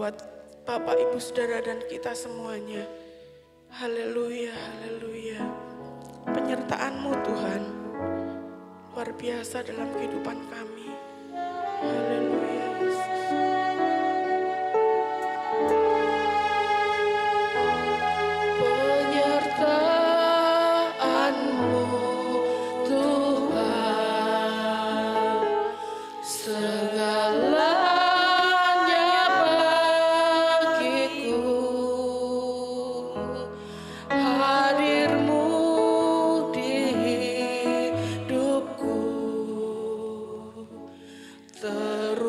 buat Bapak, Ibu, Saudara, dan kita semuanya. Haleluya, haleluya. Penyertaan-Mu Tuhan luar biasa dalam kehidupan kami. Haleluya, Yesus. Penyertaan-Mu Tuhan, segalanya bagiku. Hadir-Mu di hidupku, terus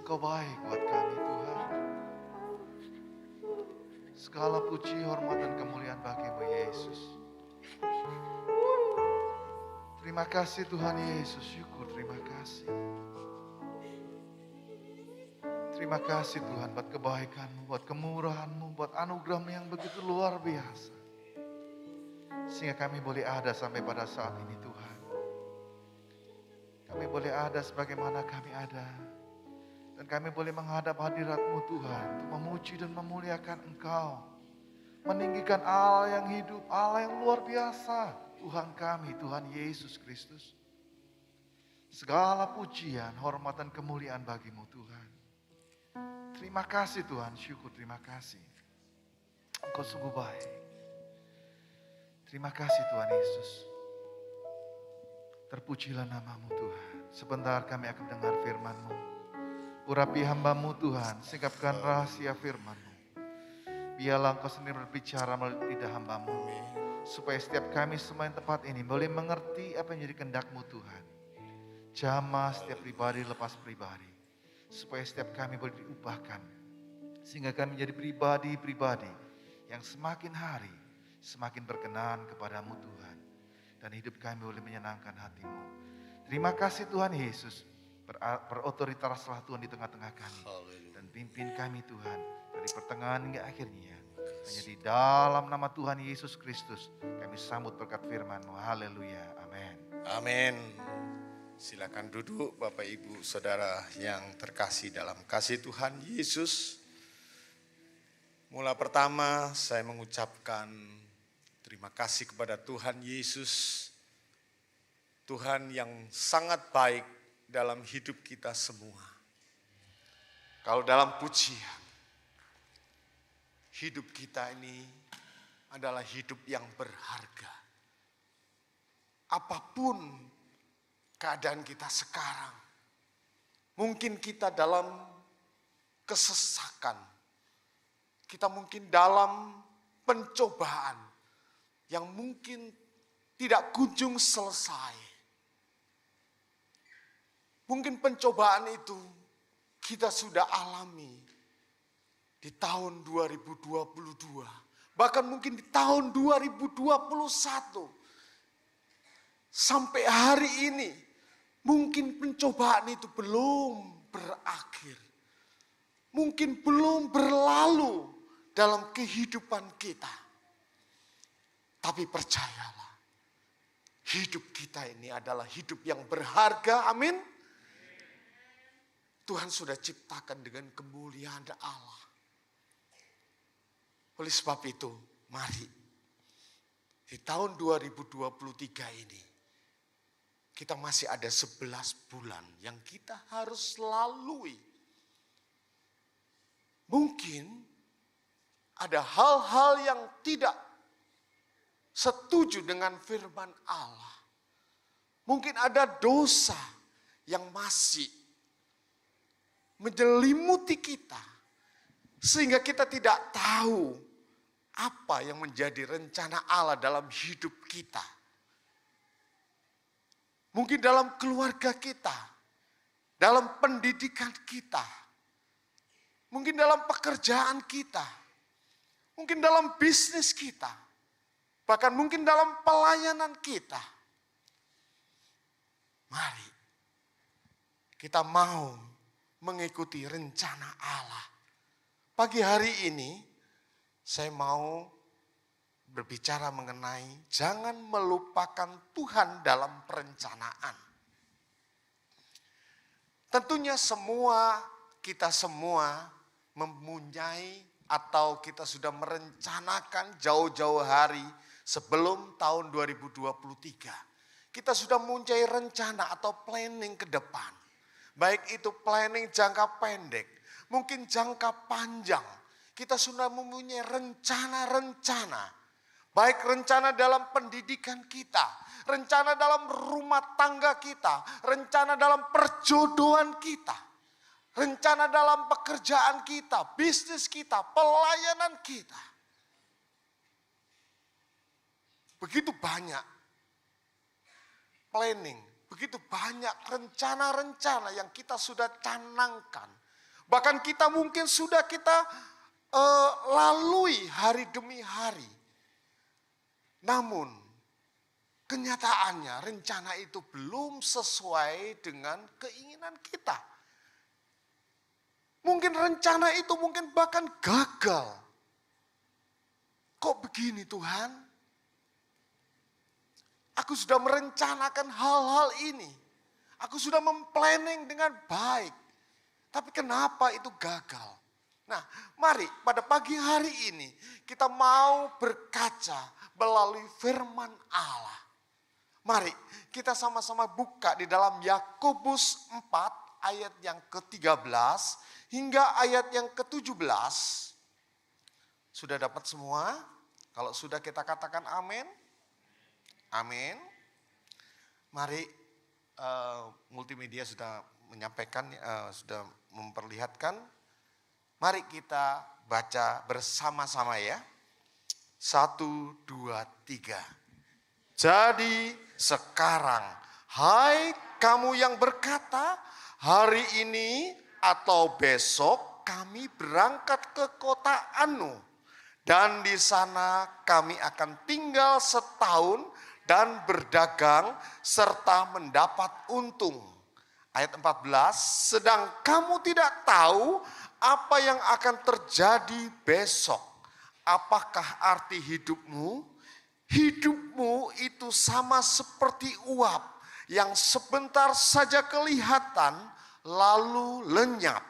Engkau baik buat kami Tuhan. Segala puji, hormat, dan kemuliaan bagi-Mu Yesus. Terima kasih Tuhan Yesus, syukur, terima kasih. Terima kasih Tuhan buat kebaikan-Mu, buat kemurahan-Mu, buat anugerah-Mu yang begitu luar biasa. Sehingga kami boleh ada sampai pada saat ini Tuhan. Kami boleh ada sebagaimana kami ada. Dan kami boleh menghadap hadirat-Mu Tuhan untuk memuji dan memuliakan Engkau. Meninggikan Allah yang hidup, Allah yang luar biasa. Tuhan kami, Tuhan Yesus Kristus. Segala pujian, hormat, dan kemuliaan bagi-Mu Tuhan. Terima kasih Tuhan, syukur terima kasih. Engkau sungguh baik. Terima kasih Tuhan Yesus. Terpujilah nama-Mu Tuhan. Sebentar kami akan dengar firman-Mu. Urapi hamba-Mu Tuhan, singkapkan rahasia firman-Mu. Biarlah Engkau sendiri berbicara melalui lidah hamba-Mu. Supaya setiap kami semua yang tempat ini boleh mengerti apa yang jadi kehendak-Mu Tuhan. Jamah setiap pribadi lepas pribadi. Supaya setiap kami boleh diubahkan. Sehingga kami menjadi pribadi-pribadi yang semakin hari semakin berkenan kepadamu Tuhan. Dan hidup kami boleh menyenangkan hati-Mu. Terima kasih Tuhan Yesus. Berotoritaslah Tuhan di tengah-tengah kami. Dan pimpin kami Tuhan dari pertengahan hingga akhirnya. Hanya di dalam nama Tuhan Yesus Kristus kami sambut berkat firman-Mu. Haleluya. Amin. Amin. Silakan duduk Bapak Ibu Saudara yang terkasih dalam kasih Tuhan Yesus. Mula pertama saya mengucapkan terima kasih kepada Tuhan Yesus. Tuhan yang sangat baik dalam hidup kita semua. Kalau dalam pujian, hidup kita ini adalah hidup yang berharga. Apapun keadaan kita sekarang, mungkin kita dalam kesesakan, kita mungkin dalam pencobaan yang mungkin tidak kunjung selesai. Mungkin pencobaan itu kita sudah alami di tahun 2022, bahkan mungkin di tahun 2021. Sampai hari ini, mungkin pencobaan itu belum berakhir. Mungkin belum berlalu dalam kehidupan kita. Tapi percayalah, hidup kita ini adalah hidup yang berharga, amin. Tuhan sudah ciptakan dengan kemuliaan Allah. Oleh sebab itu, mari di tahun 2023 ini, kita masih ada 11 bulan yang kita harus lalui. Mungkin ada hal-hal yang tidak setuju dengan firman Allah. Mungkin ada dosa yang masih menyelimuti kita. Sehingga kita tidak tahu apa yang menjadi rencana Allah dalam hidup kita. Mungkin dalam keluarga kita, dalam pendidikan kita, mungkin dalam pekerjaan kita, mungkin dalam bisnis kita, bahkan mungkin dalam pelayanan kita. Mari kita mau mengikuti rencana Allah. Pagi hari ini saya mau berbicara mengenai jangan melupakan Tuhan dalam perencanaan. Tentunya kita semua mempunyai atau kita sudah merencanakan jauh-jauh hari sebelum tahun 2023. Kita sudah mempunyai rencana atau planning ke depan. Baik itu planning jangka pendek, mungkin jangka panjang. Kita sudah mempunyai rencana-rencana. Baik rencana dalam pendidikan kita, rencana dalam rumah tangga kita, rencana dalam perjodohan kita, rencana dalam pekerjaan kita, bisnis kita, pelayanan kita. Begitu banyak planning, begitu banyak rencana-rencana yang kita sudah canangkan, Bahkan kita mungkin sudah kita lalui hari demi hari. Namun kenyataannya rencana itu belum sesuai dengan keinginan kita. Mungkin rencana itu mungkin bahkan gagal. Kok begini Tuhan? Aku sudah merencanakan hal-hal ini. Aku sudah memplanning dengan baik. Tapi kenapa itu gagal? Nah, mari pada pagi hari ini kita mau berkaca melalui firman Allah. Mari kita sama-sama buka di dalam Yakobus 4 ayat yang ke-13 hingga ayat yang ke-17. Sudah dapat semua? Kalau sudah kita katakan amin. Amin. Mari multimedia sudah menyampaikan, sudah memperlihatkan. Mari kita baca bersama-sama ya. 1, 2, 3. Jadi sekarang, hai kamu yang berkata, hari ini atau besok kami berangkat ke kota Anu. Dan di sana kami akan tinggal setahun dan berdagang serta mendapat untung. Ayat 14, sedang kamu tidak tahu apa yang akan terjadi besok. Apakah arti hidupmu? Hidupmu itu sama seperti uap yang sebentar saja kelihatan lalu lenyap.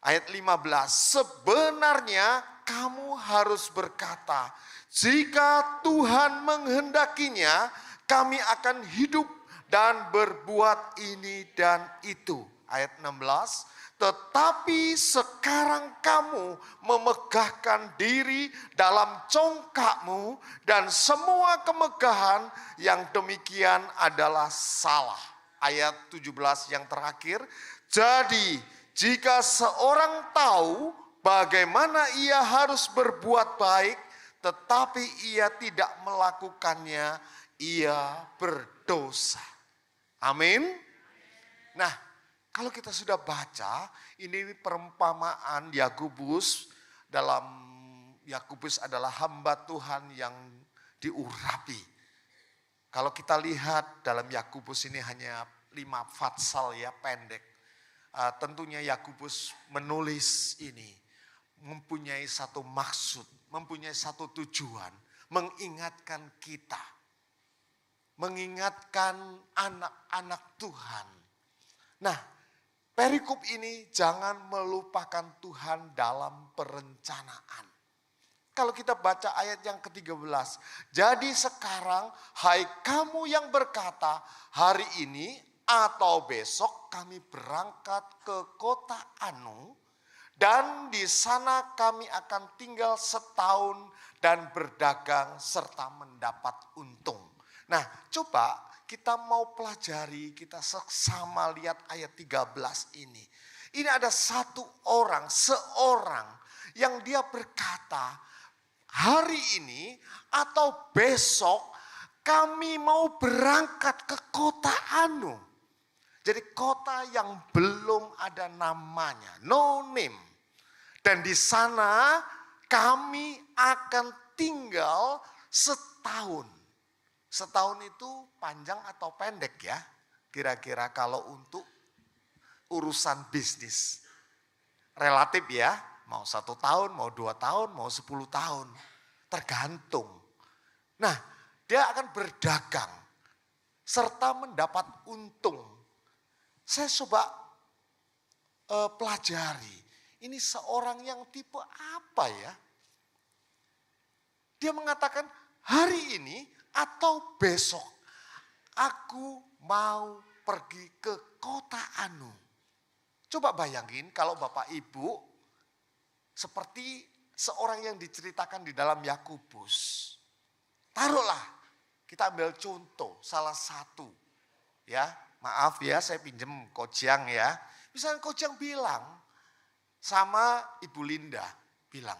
Ayat 15, sebenarnya kamu harus berkata, jika Tuhan menghendakinya, kami akan hidup dan berbuat ini dan itu. Ayat 16, tetapi sekarang kamu memegahkan diri dalam congkakmu dan semua kemegahan yang demikian adalah salah. Ayat 17 yang terakhir, jadi jika seorang tahu bagaimana ia harus berbuat baik, tetapi ia tidak melakukannya, ia berdosa. Amin. Nah, kalau kita sudah baca, ini perumpamaan Yakobus. Dalam Yakobus adalah hamba Tuhan yang diurapi. Kalau kita lihat dalam Yakobus ini hanya 5 fatsal ya, pendek. Tentunya Yakobus menulis ini mempunyai satu maksud, mempunyai satu tujuan, mengingatkan kita, mengingatkan anak-anak Tuhan. Nah, perikop ini jangan melupakan Tuhan dalam perencanaan. Kalau kita baca ayat yang ke-13, jadi sekarang hai kamu yang berkata hari ini atau besok kami berangkat ke kota Anu dan di sana kami akan tinggal setahun dan berdagang serta mendapat untung. Nah, coba kita mau pelajari, kita sama lihat ayat 13 ini. Ini ada seorang yang dia berkata, hari ini atau besok kami mau berangkat ke kota Anu. Jadi kota yang belum ada namanya, no name. Dan di sana kami akan tinggal setahun. Setahun itu panjang atau pendek ya? Kira-kira kalau untuk urusan bisnis. Relatif ya, mau 1 tahun, mau 2 tahun, mau 10 tahun. Tergantung. Nah, dia akan berdagang serta mendapat untung. Saya coba pelajari, ini seorang yang tipe apa ya? Dia mengatakan hari ini atau besok aku mau pergi ke kota Anu. Coba bayangin kalau Bapak Ibu seperti seorang yang diceritakan di dalam Yakobus. Taruhlah kita ambil contoh salah satu ya. Maaf ya, saya pinjem Kojang ya. Misalnya Kojang bilang sama Ibu Linda, bilang,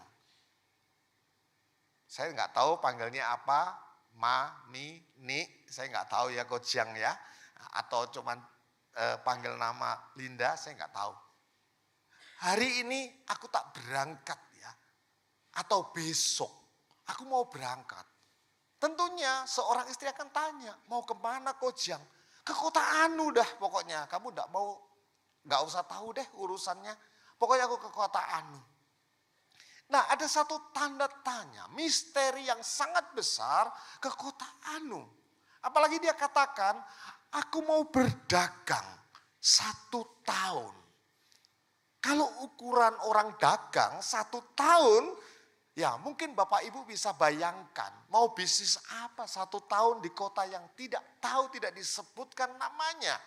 saya nggak tahu panggilnya apa, Ma, Mi, Ni, saya nggak tahu ya Kojang ya. Atau cuman panggil nama Linda, saya nggak tahu. hari ini aku tak berangkat ya. Atau besok, aku mau berangkat. Tentunya seorang istri akan tanya, mau kemana Kojang? Ke kota Anu dah pokoknya, kamu nggak usah tahu deh urusannya. Pokoknya aku ke kota Anu. Nah, ada satu tanda tanya, misteri yang sangat besar ke kota Anu. Apalagi dia katakan, aku mau berdagang 1 tahun. Kalau ukuran orang dagang 1 tahun, ya mungkin Bapak Ibu bisa bayangkan, mau bisnis apa 1 tahun di kota yang tidak disebutkan namanya.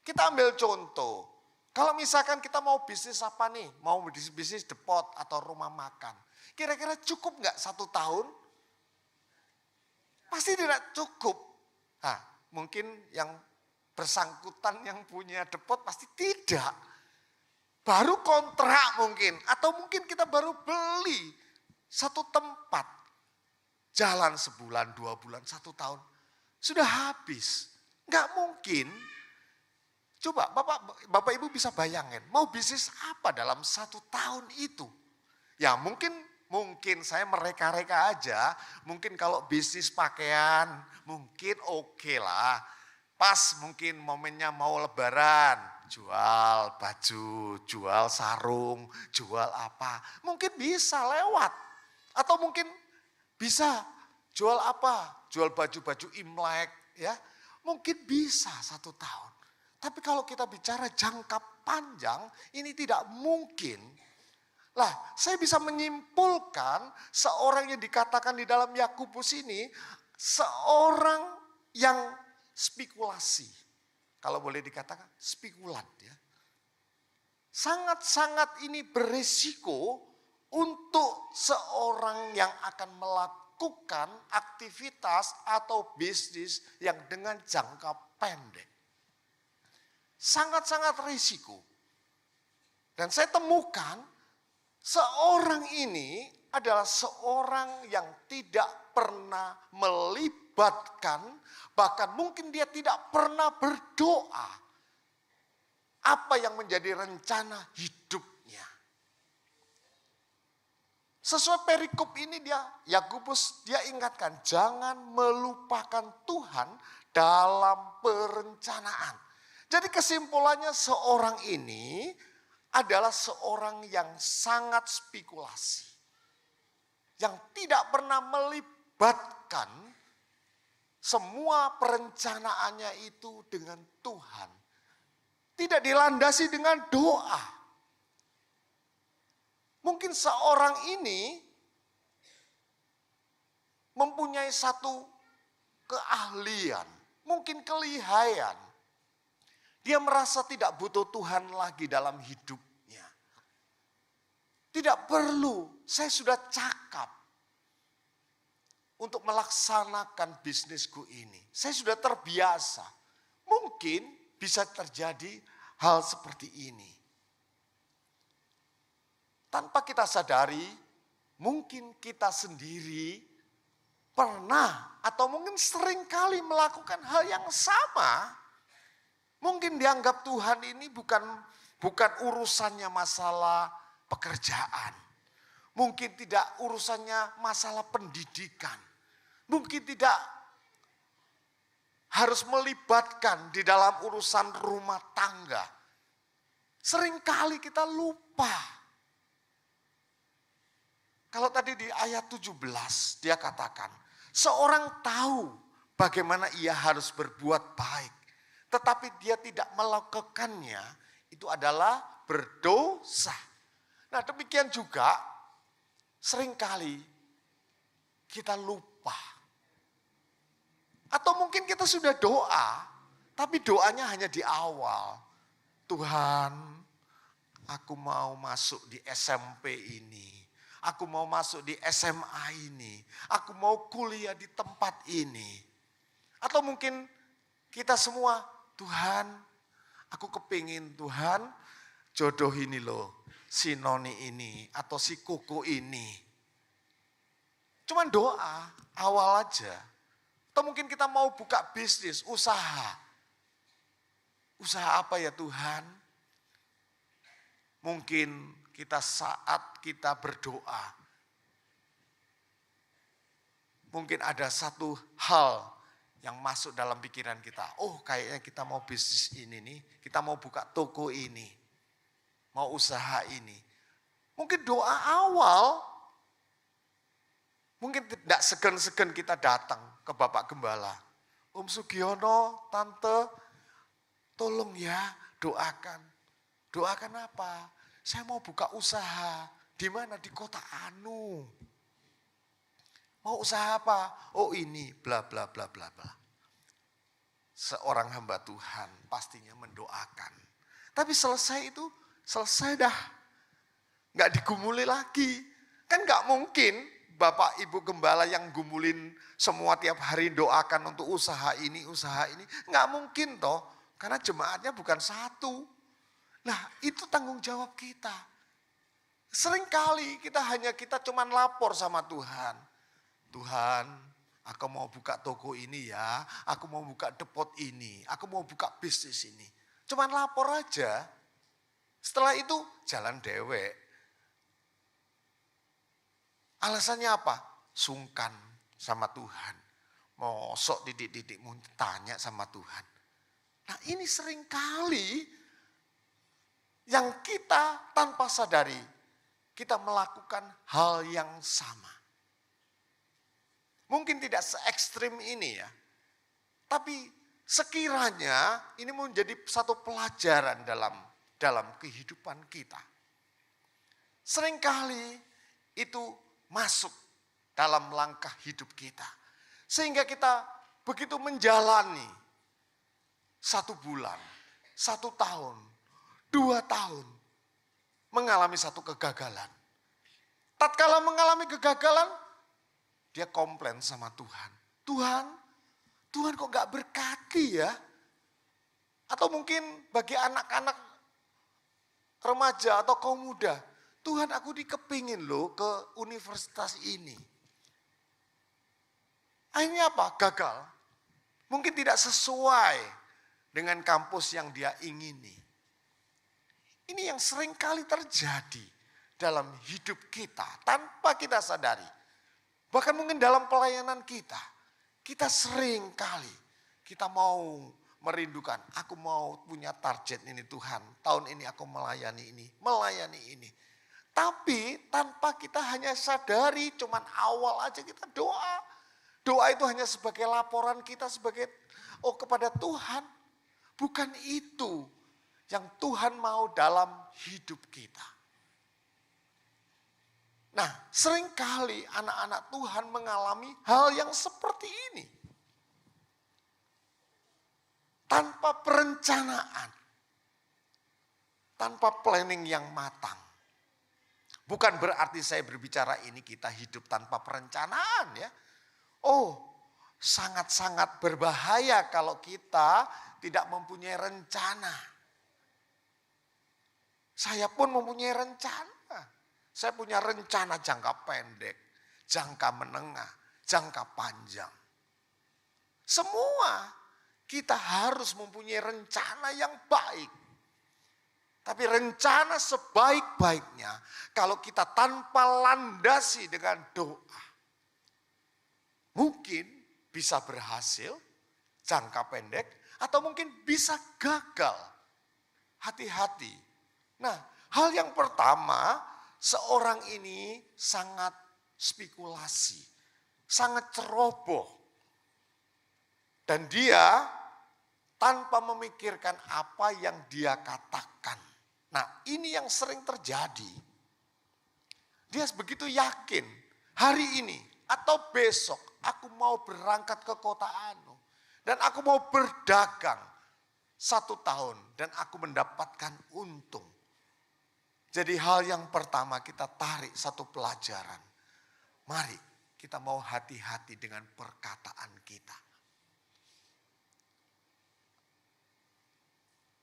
Kita ambil contoh, kalau misalkan kita mau bisnis apa nih, mau bisnis depot atau rumah makan. Kira-kira cukup nggak 1 tahun? Pasti tidak cukup. Nah, mungkin yang bersangkutan yang punya depot pasti tidak. Baru kontrak mungkin, atau mungkin kita baru beli satu tempat. Jalan sebulan, 2 bulan, 1 tahun. Sudah habis. Nggak mungkin. Coba Bapak Ibu bisa bayangin, mau bisnis apa dalam 1 tahun itu? Ya mungkin saya mereka-reka aja, mungkin kalau bisnis pakaian mungkin oke lah. Pas mungkin momennya mau lebaran, jual baju, jual sarung, jual apa. Mungkin bisa lewat. Atau mungkin bisa jual apa, jual baju-baju Imlek ya. Mungkin bisa 1 tahun. Tapi kalau kita bicara jangka panjang, ini tidak mungkin. Lah, saya bisa menyimpulkan seorang yang dikatakan di dalam Yakobus ini, seorang yang spekulasi. Kalau boleh dikatakan spekulan ya. Sangat-sangat ini berisiko untuk seorang yang akan melakukan aktivitas atau bisnis yang dengan jangka pendek. Sangat-sangat risiko. Dan saya temukan seorang ini adalah seorang yang tidak pernah melibatkan, bahkan mungkin dia tidak pernah berdoa apa yang menjadi rencana hidupnya. Sesuai perikop ini Yakobus ingatkan, jangan melupakan Tuhan dalam perencanaan. Jadi kesimpulannya seorang ini adalah seorang yang sangat spekulasi. Yang tidak pernah melibatkan semua perencanaannya itu dengan Tuhan. Tidak dilandasi dengan doa. Mungkin seorang ini mempunyai satu keahlian, mungkin kelihayan. Dia merasa tidak butuh Tuhan lagi dalam hidupnya. Tidak perlu, saya sudah cakap untuk melaksanakan bisnisku ini. Saya sudah terbiasa. Mungkin bisa terjadi hal seperti ini. Tanpa kita sadari, mungkin kita sendiri pernah atau mungkin sering kali melakukan hal yang sama. Mungkin dianggap Tuhan ini bukan urusannya masalah pekerjaan. Mungkin tidak urusannya masalah pendidikan. Mungkin tidak harus melibatkan di dalam urusan rumah tangga. Seringkali kita lupa. Kalau tadi di ayat 17 dia katakan, seorang tahu bagaimana ia harus berbuat baik. Tetapi dia tidak melakukannya, itu adalah berdosa. Nah demikian juga seringkali kita lupa. Atau mungkin kita sudah doa, tapi doanya hanya di awal. Tuhan, aku mau masuk di SMP ini. Aku mau masuk di SMA ini. Aku mau kuliah di tempat ini. Atau mungkin kita semua, Tuhan, aku kepingin Tuhan jodoh ini loh, si Noni ini atau si Koko ini. Cuman doa awal aja. Atau mungkin kita mau buka bisnis, usaha. Usaha apa ya Tuhan? Mungkin kita saat kita berdoa, mungkin ada satu hal yang masuk dalam pikiran kita. Oh, kayaknya kita mau bisnis ini nih, kita mau buka toko ini, mau usaha ini. Mungkin doa awal, mungkin tidak segan-segan kita datang ke Bapak Gembala. Om Sugiono, Tante, tolong ya doakan. Doakan apa? Saya mau buka usaha. Di mana? Di kota Anu. Mau usaha apa? Oh ini, bla bla bla bla bla. Seorang hamba Tuhan pastinya mendoakan. Tapi selesai itu, selesai dah. Nggak digumuli lagi. Kan nggak mungkin Bapak Ibu Gembala yang gumulin semua tiap hari doakan untuk usaha ini. Nggak mungkin toh. Karena jemaatnya bukan satu. Nah itu tanggung jawab kita. Seringkali kita cuman lapor sama Tuhan. Tuhan, aku mau buka toko ini ya, aku mau buka depot ini, aku mau buka bisnis ini. Cuman lapor aja. Setelah itu jalan dewek. Alasannya apa? Sungkan sama Tuhan. Mosok didik-didik mau tanya sama Tuhan. Nah ini seringkali yang kita tanpa sadari, kita melakukan hal yang sama. Mungkin tidak se-ekstrim ini ya. Tapi sekiranya ini menjadi satu pelajaran dalam kehidupan kita. Seringkali itu masuk dalam langkah hidup kita. Sehingga kita begitu menjalani 1 bulan, 1 tahun, 2 tahun. Mengalami satu kegagalan. Tatkala mengalami kegagalan, dia komplain sama Tuhan. Tuhan kok gak berkati ya? Atau mungkin bagi anak-anak remaja atau kaum muda. Tuhan aku dikepingin loh ke universitas ini. Akhirnya apa? Gagal. Mungkin tidak sesuai dengan kampus yang dia ingini. Ini yang sering kali terjadi dalam hidup kita tanpa kita sadari. Bahkan mungkin dalam pelayanan kita sering kali kita mau merindukan, aku mau punya target ini Tuhan, tahun ini aku melayani ini. Tapi tanpa kita hanya sadari, cuman awal aja kita doa. Doa itu hanya sebagai laporan kita kepada Tuhan. Bukan itu yang Tuhan mau dalam hidup kita. Nah, seringkali anak-anak Tuhan mengalami hal yang seperti ini. Tanpa perencanaan. Tanpa planning yang matang. Bukan berarti saya berbicara ini kita hidup tanpa perencanaan ya. Oh, sangat-sangat berbahaya kalau kita tidak mempunyai rencana. Saya pun mempunyai rencana. Saya punya rencana jangka pendek, jangka menengah, jangka panjang. Semua kita harus mempunyai rencana yang baik. Tapi rencana sebaik-baiknya kalau kita tanpa landasi dengan doa. Mungkin bisa berhasil jangka pendek atau mungkin bisa gagal. Hati-hati. Nah, hal yang pertama, seorang ini sangat spekulasi, sangat ceroboh. Dan dia tanpa memikirkan apa yang dia katakan. Nah ini yang sering terjadi. Dia begitu yakin hari ini atau besok aku mau berangkat ke kota Anu. Dan aku mau berdagang 1 tahun dan aku mendapatkan untung. Jadi hal yang pertama kita tarik satu pelajaran. Mari kita mau hati-hati dengan perkataan kita.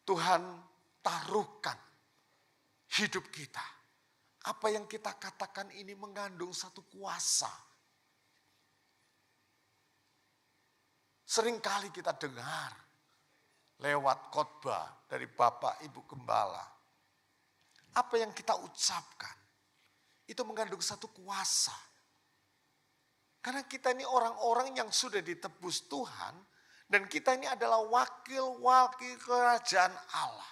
Tuhan taruhkan hidup kita. Apa yang kita katakan ini mengandung satu kuasa. Seringkali kita dengar lewat khotbah dari Bapak Ibu Gembala. apa yang kita ucapkan, itu mengandung satu kuasa. Karena kita ini orang-orang yang sudah ditebus Tuhan, dan kita ini adalah wakil-wakil kerajaan Allah.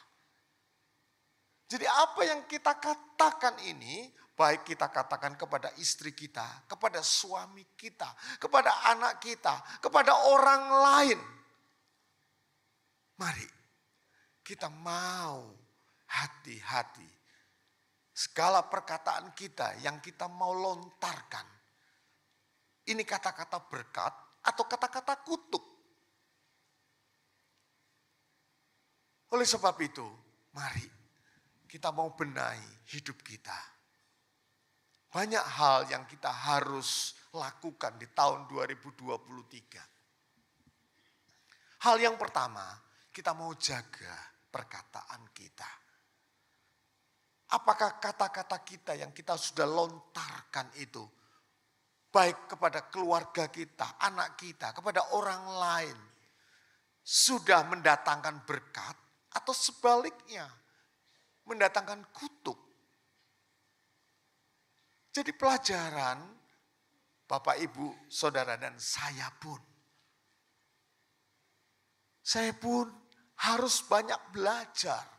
Jadi apa yang kita katakan ini, baik kita katakan kepada istri kita, kepada suami kita, kepada anak kita, kepada orang lain. Mari kita mau hati-hati. Segala perkataan kita yang kita mau lontarkan, ini kata-kata berkat atau kata-kata kutuk. Oleh sebab itu, mari kita mau benahi hidup kita. Banyak hal yang kita harus lakukan di tahun 2023. Hal yang pertama, kita mau jaga perkataan kita. Apakah kata-kata kita yang kita sudah lontarkan itu, baik kepada keluarga kita, anak kita, kepada orang lain, sudah mendatangkan berkat atau sebaliknya mendatangkan kutuk. Jadi pelajaran Bapak, Ibu, Saudara dan saya pun harus banyak belajar.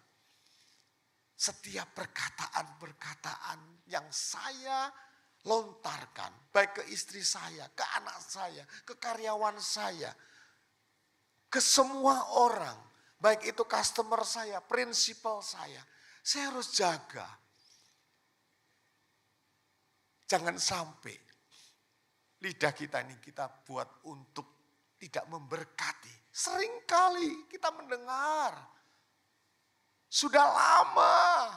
Setiap perkataan-perkataan yang saya lontarkan, baik ke istri saya, ke anak saya, ke karyawan saya, ke semua orang, baik itu customer saya, prinsipal saya harus jaga. Jangan sampai lidah kita ini kita buat untuk tidak memberkati. Seringkali kita mendengar, sudah lama,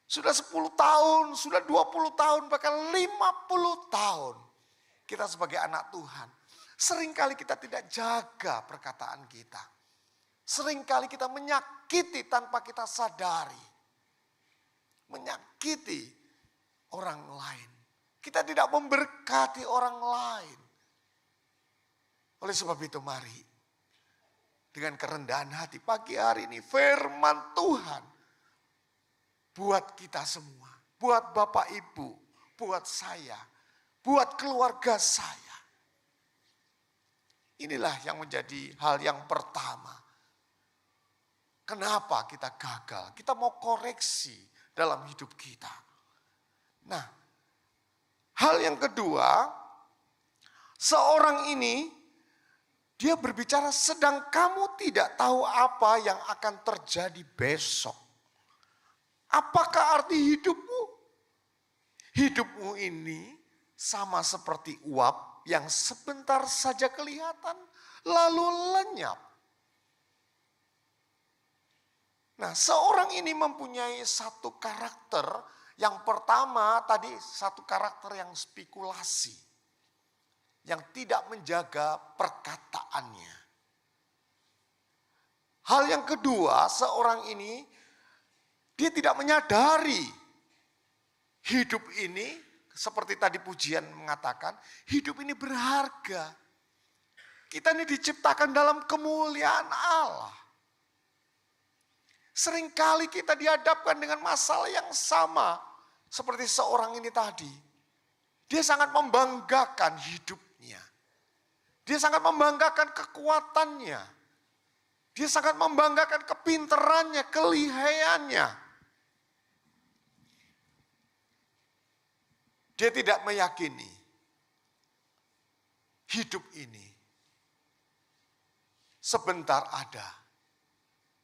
sudah 10 tahun, sudah 20 tahun, bahkan 50 tahun. Kita sebagai anak Tuhan, seringkali kita tidak jaga perkataan kita. Seringkali kita menyakiti tanpa kita sadari. Menyakiti orang lain. Kita tidak memberkati orang lain. Oleh sebab itu mari, dengan kerendahan hati pagi hari ini firman Tuhan buat kita semua. Buat Bapak Ibu, buat saya, buat keluarga saya. Inilah yang menjadi hal yang pertama. Kenapa kita gagal? Kita mau koreksi dalam hidup kita. Nah, hal yang kedua, seorang ini dia berbicara sedang kamu tidak tahu apa yang akan terjadi besok. Apakah arti hidupmu? Hidupmu ini sama seperti uap yang sebentar saja kelihatan lalu lenyap. Nah, seorang ini mempunyai satu karakter. Yang pertama tadi satu karakter yang spekulasi. Yang tidak menjaga perkataannya. Hal yang kedua, seorang ini dia tidak menyadari hidup ini, seperti tadi pujian mengatakan, hidup ini berharga. Kita ini diciptakan dalam kemuliaan Allah. Seringkali kita dihadapkan dengan masalah yang sama seperti seorang ini tadi. Dia sangat membanggakan hidupnya. Dia sangat membanggakan kekuatannya. Dia sangat membanggakan kepintarannya, kelihayannya. Dia tidak meyakini hidup ini sebentar ada,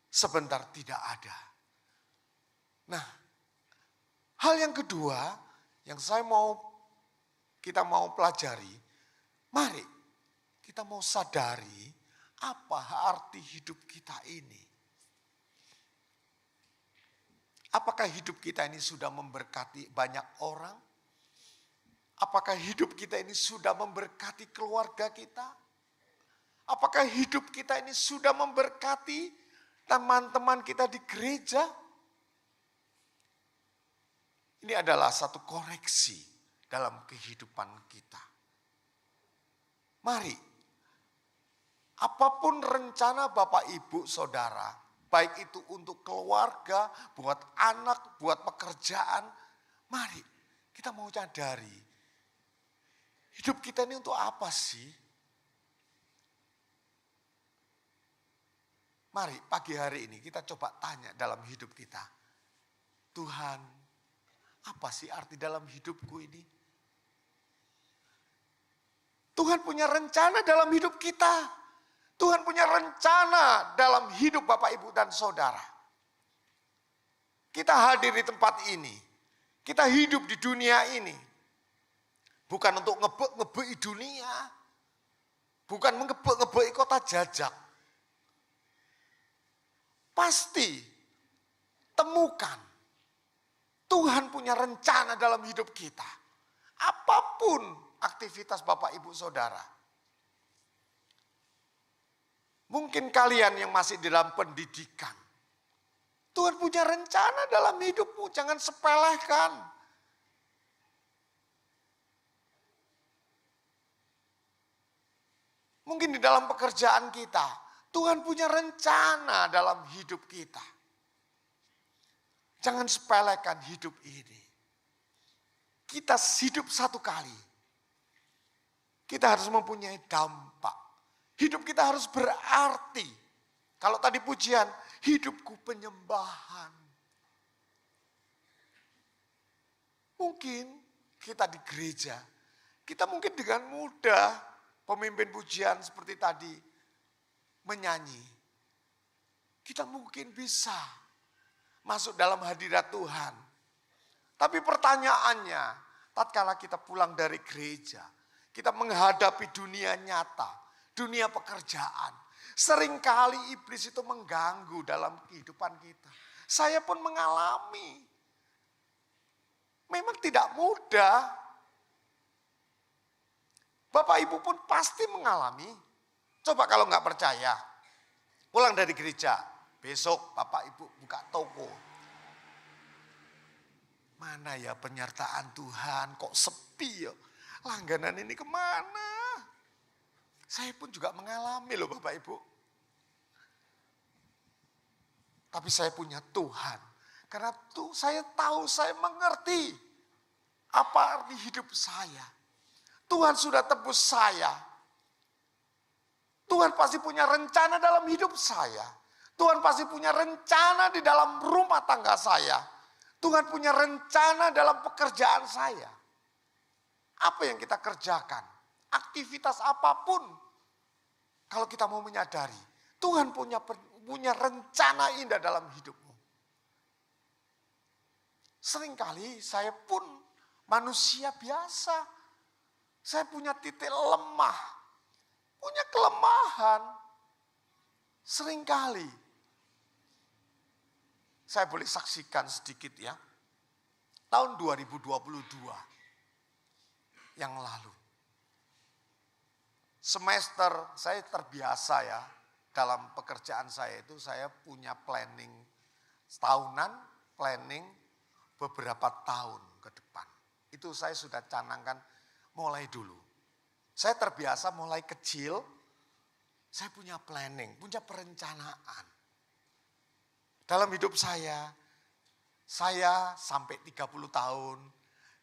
sebentar tidak ada. Nah, hal yang kedua yang kita mau pelajari, mari kita mau sadari apa arti hidup kita ini. Apakah hidup kita ini sudah memberkati banyak orang? Apakah hidup kita ini sudah memberkati keluarga kita? Apakah hidup kita ini sudah memberkati teman-teman kita di gereja? Ini adalah satu koreksi dalam kehidupan kita. Mari, apapun rencana Bapak, Ibu, Saudara, Baik itu untuk keluarga, buat anak, buat pekerjaan. Mari kita mau sadari, hidup kita ini untuk apa sih? Mari pagi hari ini kita coba tanya dalam hidup kita. Tuhan, apa sih arti dalam hidupku ini? Tuhan punya rencana dalam hidup kita. Tuhan punya rencana dalam hidup Bapak, Ibu, dan Saudara. Kita hadir di tempat ini. Kita hidup di dunia ini. Bukan untuk ngebek-ngebeki dunia. Bukan ngebek-ngebeki kota jajak. Pasti temukan. Tuhan punya rencana dalam hidup kita. Apapun aktivitas Bapak, Ibu, Saudara. Mungkin kalian yang masih dalam pendidikan. Tuhan punya rencana dalam hidupmu, jangan sepelekan. Mungkin di dalam pekerjaan kita, Tuhan punya rencana dalam hidup kita. Jangan sepelekan hidup ini. Kita hidup satu kali. Kita harus mempunyai dampak. Hidup kita harus berarti. Kalau tadi pujian, hidupku penyembahan. Mungkin kita di gereja, kita mungkin dengan mudah pemimpin pujian seperti tadi menyanyi. Kita mungkin bisa masuk dalam hadirat Tuhan. Tapi pertanyaannya, tatkala kita pulang dari gereja, kita menghadapi dunia nyata, dunia pekerjaan. Seringkali iblis itu mengganggu dalam kehidupan kita. Saya pun mengalami. Memang tidak mudah. Bapak Ibu pun pasti mengalami. Coba kalau nggak percaya, pulang dari gereja, besok Bapak Ibu buka toko. Mana ya penyertaan Tuhan, kok sepi ya? Langganan ini kemana? Saya pun juga mengalami loh Bapak Ibu. Tapi saya punya Tuhan. Karena tuh saya tahu, saya mengerti apa arti hidup saya. Tuhan sudah tebus saya. Tuhan pasti punya rencana dalam hidup saya. Tuhan pasti punya rencana di dalam rumah tangga saya. Tuhan punya rencana dalam pekerjaan saya. Apa yang kita kerjakan? Aktivitas apapun, kalau kita mau menyadari, Tuhan punya rencana indah dalam hidupmu. Seringkali saya pun manusia biasa, saya punya titik lemah, punya kelemahan. Seringkali, saya boleh saksikan sedikit ya, tahun 2022 yang lalu. Semester saya terbiasa ya, dalam pekerjaan saya itu saya punya planning setahunan, planning beberapa tahun ke depan. Itu saya sudah canangkan mulai dulu. Saya terbiasa mulai kecil, saya punya planning, punya perencanaan. Dalam hidup saya sampai 30 tahun,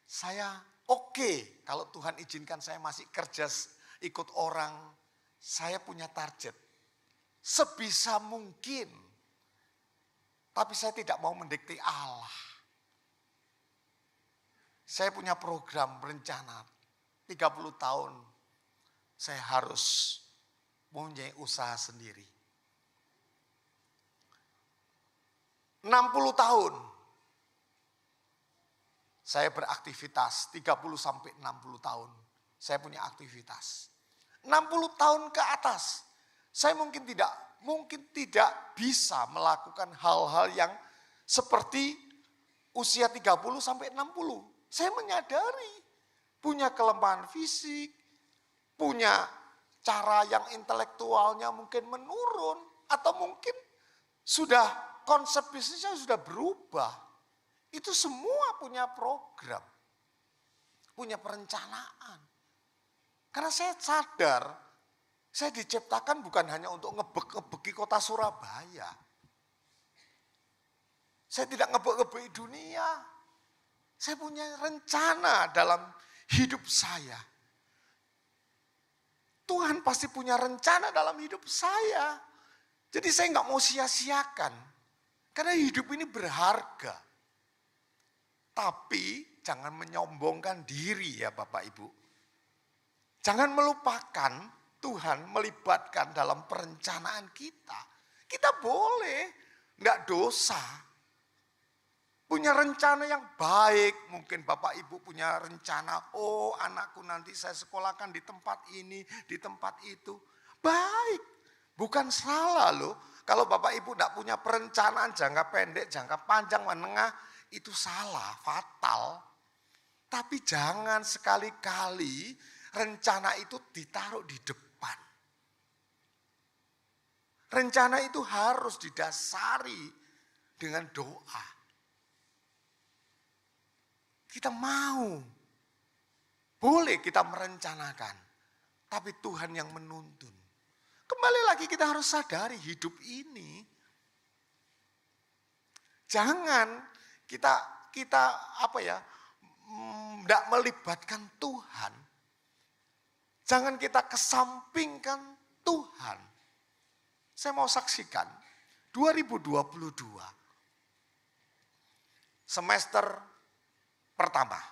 saya oke, kalau Tuhan izinkan saya masih kerja ikut orang, saya punya target. Sebisa mungkin. Tapi saya tidak mau mendikte Allah. Saya punya program, rencana. 30 tahun saya harus mempunyai usaha sendiri. 60 tahun saya beraktivitas, 30 sampai 60 tahun saya punya aktivitas. 60 tahun ke atas, saya mungkin tidak bisa melakukan hal-hal yang seperti usia 30 sampai 60. Saya menyadari punya kelemahan fisik, punya cara yang intelektualnya mungkin menurun, atau mungkin sudah konsep bisnisnya sudah berubah. Itu semua punya program, punya perencanaan. Karena saya sadar, saya diciptakan bukan hanya untuk ngebeki kota Surabaya. Saya tidak ngebok-ngebok dunia. Saya punya rencana dalam hidup saya. Tuhan pasti punya rencana dalam hidup saya. Jadi saya nggak mau sia-siakan. Karena hidup ini berharga. Tapi jangan menyombongkan diri ya Bapak Ibu. Jangan melupakan Tuhan melibatkan dalam perencanaan kita. Kita boleh, nggak dosa. Punya rencana yang baik. Mungkin Bapak Ibu punya rencana, oh anakku nanti saya sekolahkan di tempat ini, di tempat itu. Baik, bukan salah loh. Kalau Bapak Ibu tidak punya perencanaan jangka pendek, jangka panjang, menengah, itu salah, fatal. Tapi jangan sekali-kali rencana itu ditaruh di depan. Rencana itu harus didasari dengan doa. Kita mau, boleh kita merencanakan, tapi Tuhan yang menuntun. Kembali lagi kita harus sadari hidup ini. Jangan kita tidak melibatkan Tuhan. Jangan kita kesampingkan Tuhan. Saya mau saksikan 2022 semester pertama,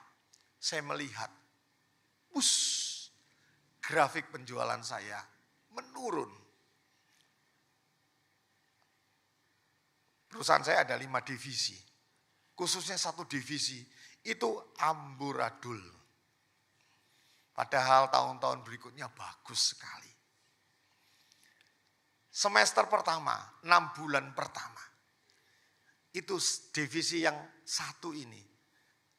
saya melihat, grafik penjualan saya menurun. Perusahaan saya ada 5 divisi, khususnya 1 divisi itu amburadul. Padahal tahun-tahun berikutnya bagus sekali. Semester pertama, 6 bulan pertama, itu divisi yang 1 ini.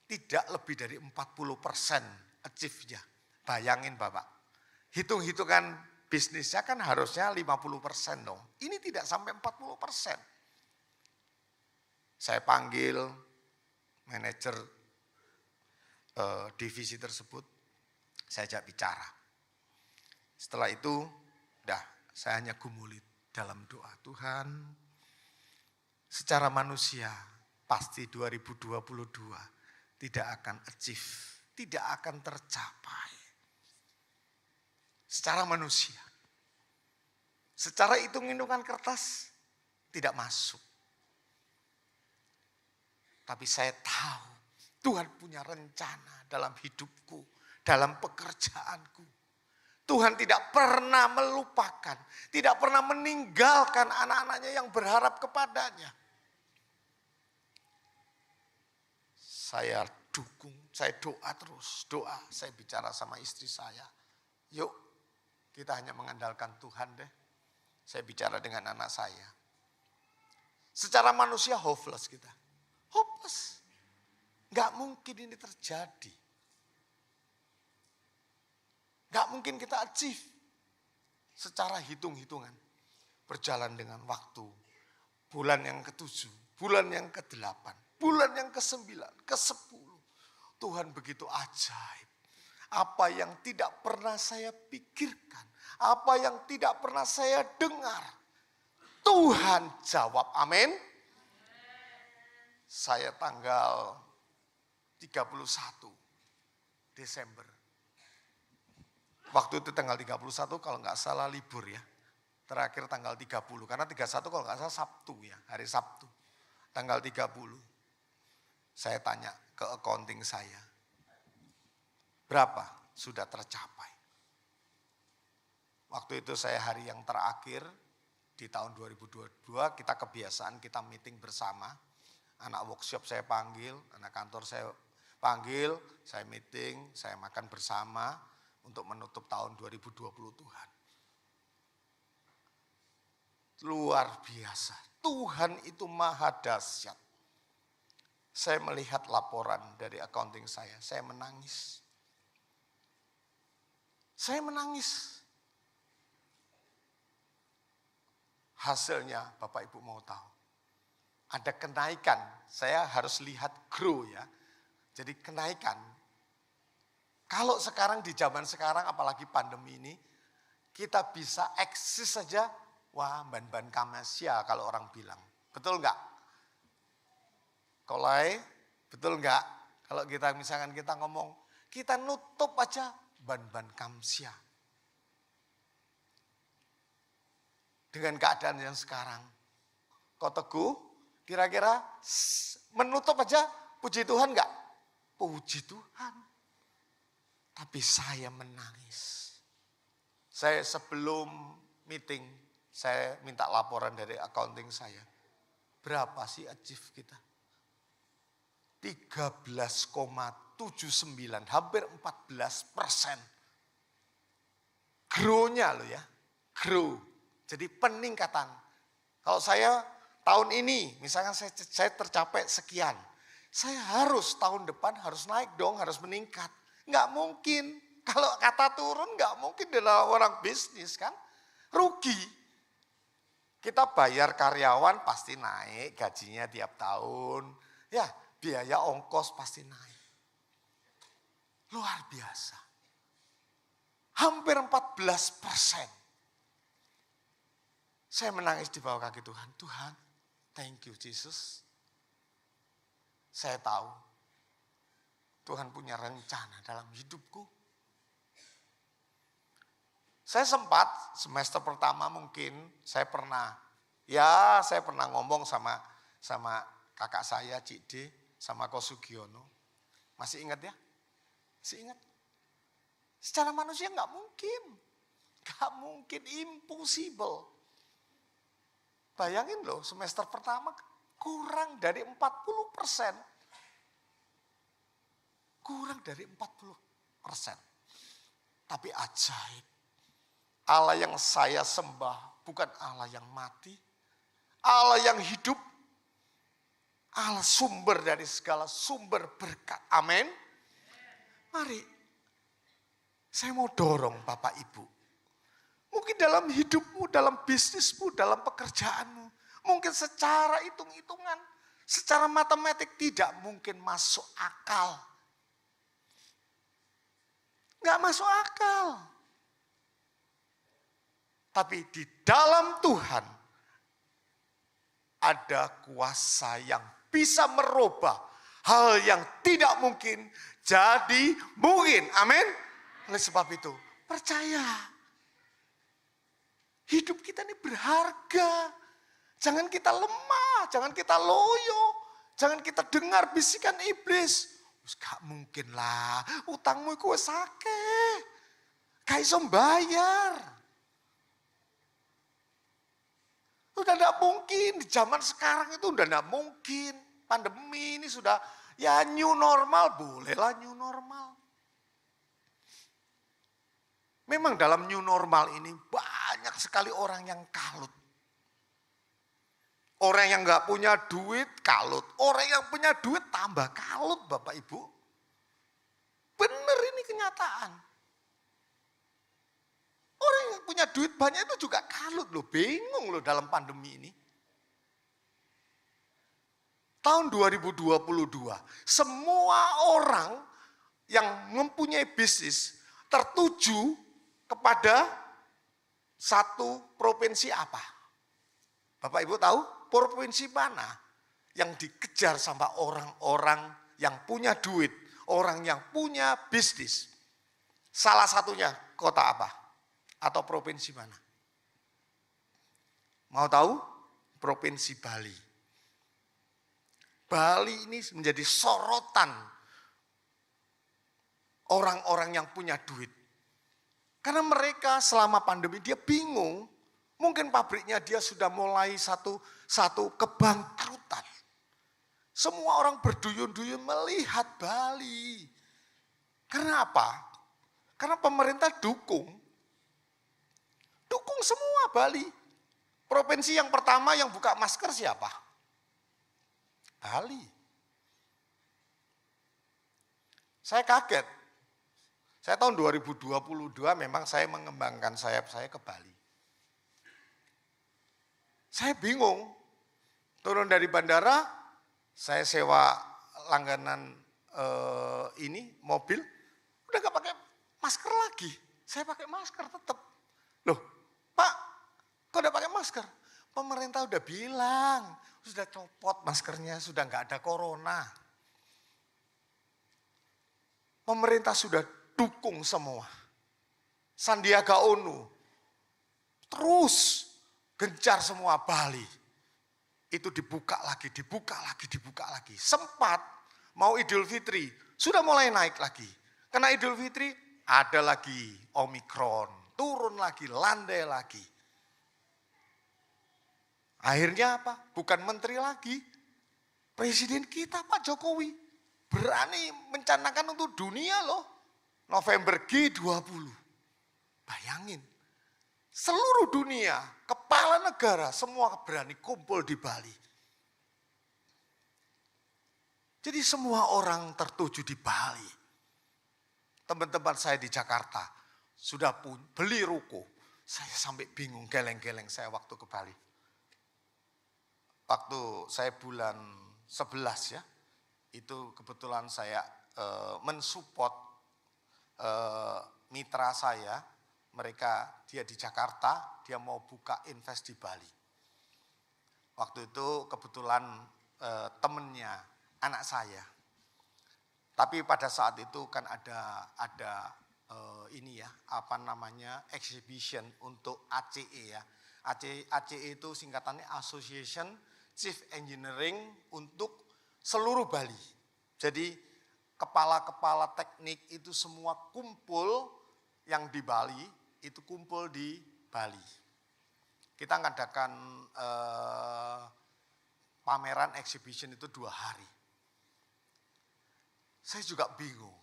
Tidak lebih dari 40% achieve-nya. Bayangin Bapak, hitung-hitungan bisnisnya kan harusnya 50% dong. Ini tidak sampai 40%. Saya panggil manajer divisi tersebut, saya ajak bicara. Setelah itu, saya hanya gumuli dalam doa. Tuhan, secara manusia pasti 2022 tidak akan achieve, tidak akan tercapai. Secara manusia. Secara hitung-hitungan kertas tidak masuk. Tapi saya tahu Tuhan punya rencana dalam hidupku, dalam pekerjaanku. Tuhan tidak pernah melupakan, tidak pernah meninggalkan anak-anaknya yang berharap kepadanya. Saya dukung, saya doa terus, saya bicara sama istri saya. Yuk kita hanya mengandalkan Tuhan deh. Saya bicara dengan anak saya. Secara manusia hopeless kita. Hopeless. Gak mungkin ini terjadi. Gak mungkin kita achieve. Secara hitung-hitungan. Berjalan dengan waktu. Bulan yang ke-7, bulan yang ke-8. Bulan yang ke-9, ke-10, Tuhan begitu ajaib. Apa yang tidak pernah saya pikirkan, apa yang tidak pernah saya dengar, Tuhan jawab, amin. Saya tanggal 31 Desember. Waktu itu tanggal 31 kalau nggak salah libur ya. Terakhir tanggal 30, karena 31 kalau nggak salah Sabtu ya, hari Sabtu. Tanggal 30. Saya tanya ke accounting saya, berapa sudah tercapai? Waktu itu saya hari yang terakhir di tahun 2022 kita kebiasaan kita meeting bersama. Anak workshop saya panggil, anak kantor saya panggil, saya meeting, saya makan bersama untuk menutup tahun 2020 Tuhan. Luar biasa, Tuhan itu maha dahsyat. Saya melihat laporan dari accounting saya menangis. Saya menangis. Hasilnya Bapak Ibu mau tahu. Ada kenaikan, saya harus lihat grow ya. Jadi kenaikan. Kalau sekarang di zaman sekarang apalagi pandemi ini, kita bisa eksis saja, wah ban-ban kamasya kalau orang bilang. Betul enggak? Kolai, betul enggak? Kalau kita misalkan kita ngomong, kita nutup aja ban-ban kamsia. Dengan keadaan yang sekarang. Kau teguh, kira-kira menutup aja, puji Tuhan enggak? Puji Tuhan. Tapi saya menangis. Saya sebelum meeting, saya minta laporan dari accounting saya. Berapa sih achieve kita? 13,79, hampir 14%. Grow-nya loh ya, grow. Jadi peningkatan. Kalau saya tahun ini, misalkan saya tercapai sekian, saya harus tahun depan harus naik dong, harus meningkat. Nggak mungkin. Kalau kata turun nggak mungkin dalam orang bisnis kan. Rugi. Kita bayar karyawan pasti naik gajinya tiap tahun. Ya biaya ongkos pasti naik. Luar biasa. Hampir 14%. Saya menangis di bawah kaki Tuhan. Tuhan, thank you Jesus. Saya tahu Tuhan punya rencana dalam hidupku. Saya sempat semester pertama mungkin saya pernah ngomong sama kakak saya Cik D, sama Ko Sugiono. Masih ingat ya? Masih ingat? Secara manusia nggak mungkin, impossible. Bayangin loh, semester pertama kurang dari 40%. Kurang dari 40%. Tapi ajaib. Allah yang saya sembah bukan Allah yang mati. Allah yang hidup. Allah sumber dari segala sumber berkat. Amin. Mari. Saya mau dorong Bapak Ibu. Mungkin dalam hidupmu, dalam bisnismu, dalam pekerjaanmu. Mungkin secara hitung-hitungan, secara matematik tidak mungkin masuk akal. Nggak masuk akal. Tapi di dalam Tuhan ada kuasa yang bisa merubah hal yang tidak mungkin jadi mungkin. Amin. Oleh sebab itu, percaya. Hidup kita ini berharga. Jangan kita lemah, jangan kita loyo, jangan kita dengar bisikan iblis. Gak mungkin lah, utangmu itu sakit. Gak iso bayar. Udah gak mungkin, di zaman sekarang itu udah gak mungkin. Pandemi ini sudah ya new normal, bolehlah new normal. Memang dalam new normal ini banyak sekali orang yang kalut. Orang yang gak punya duit kalut. Orang yang punya duit tambah kalut Bapak Ibu. Bener ini kenyataan. Orang yang punya duit banyak itu juga kalut loh, bingung loh dalam pandemi ini. Tahun 2022, semua orang yang mempunyai bisnis tertuju kepada satu provinsi apa? Bapak Ibu tahu provinsi mana yang dikejar sama orang-orang yang punya duit, orang yang punya bisnis? Salah satunya kota apa? Atau provinsi mana? Mau tahu? Provinsi Bali. Bali ini menjadi sorotan orang-orang yang punya duit. Karena mereka selama pandemi dia bingung. Mungkin pabriknya dia sudah mulai satu kebangkrutan. Semua orang berduyun-duyun melihat Bali. Karena apa? Karena pemerintah dukung semua Bali. Provinsi yang pertama yang buka masker siapa? Bali. Saya kaget. Saya tahun 2022 memang saya mengembangkan sayap saya ke Bali. Saya bingung. Turun dari bandara, saya sewa langganan mobil, udah gak pakai masker lagi. Saya pakai masker tetap. Loh, Pak, kok udah pakai masker? Pemerintah udah bilang, sudah copot maskernya, sudah nggak ada corona. Pemerintah sudah dukung semua. Sandiaga Uno terus gencar semua Bali. Itu dibuka lagi, dibuka lagi, dibuka lagi. Sempat mau Idul Fitri, sudah mulai naik lagi. Karena Idul Fitri ada lagi Omikron, turun lagi, landai lagi. Akhirnya apa? Bukan menteri lagi. Presiden kita Pak Jokowi berani mencanangkan untuk dunia loh. November G20. Bayangin. Seluruh dunia, kepala negara semua berani kumpul di Bali. Jadi semua orang tertuju di Bali. Teman-teman saya di Jakarta sudah pun beli ruko. Saya sampai bingung geleng-geleng saya waktu ke Bali. Waktu saya bulan 11 ya, itu kebetulan saya mensupport mitra saya, dia di Jakarta, dia mau buka invest di Bali. Waktu itu kebetulan temennya anak saya. Tapi pada saat itu kan ada exhibition untuk ACE ya. ACE itu singkatannya Association Chief Engineering untuk seluruh Bali. Jadi kepala-kepala teknik itu semua kumpul yang di Bali, itu kumpul di Bali. Kita ngadakan pameran exhibition itu 2 hari. Saya juga bingung.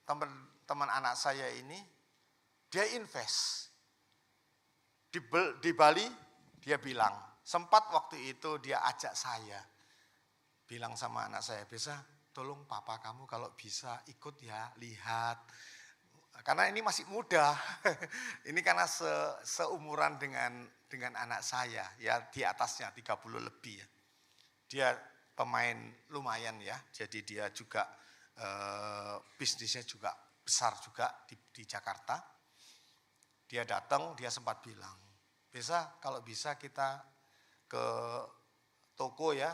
Teman anak saya ini, dia invest. Di Bali dia bilang, sempat waktu itu dia ajak saya. Bilang sama anak saya, bisa tolong papa kamu kalau bisa ikut ya, lihat. Karena ini masih muda. Ini karena seumuran dengan anak saya, ya di atasnya 30 lebih ya. Dia pemain lumayan ya, jadi dia juga bisnisnya juga besar juga di Jakarta. Dia datang, dia sempat bilang, kalau bisa kita ke toko ya,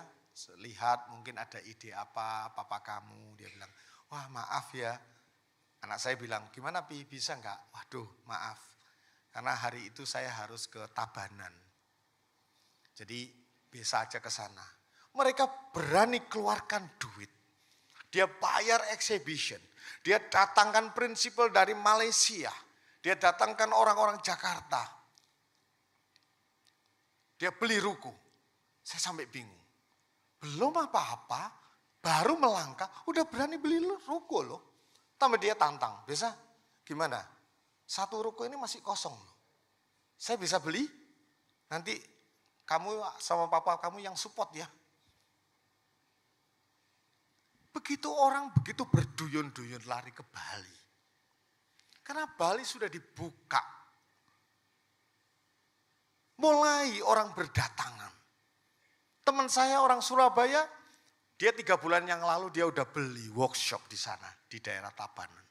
lihat mungkin ada ide apa, papa kamu. Dia bilang, wah maaf ya. Anak saya bilang, gimana Pi, bisa enggak? Waduh maaf, karena hari itu saya harus ke Tabanan. Jadi bisa aja ke sana. Mereka berani keluarkan duit. Dia bayar exhibition. Dia datangkan prinsipal dari Malaysia. Dia datangkan orang-orang Jakarta. Dia beli ruko. Saya sampai bingung. Belum apa-apa, baru melangkah, udah berani beli ruko loh. Tambah dia tantang, bisa gimana? 1 ruko ini masih kosong loh. Saya bisa beli, nanti kamu sama papa kamu yang support ya. Begitu orang begitu berduyun-duyun lari ke Bali. Karena Bali sudah dibuka. Mulai orang berdatangan. Teman saya orang Surabaya, dia 3 bulan yang lalu dia udah beli workshop di sana, di daerah Tabanan.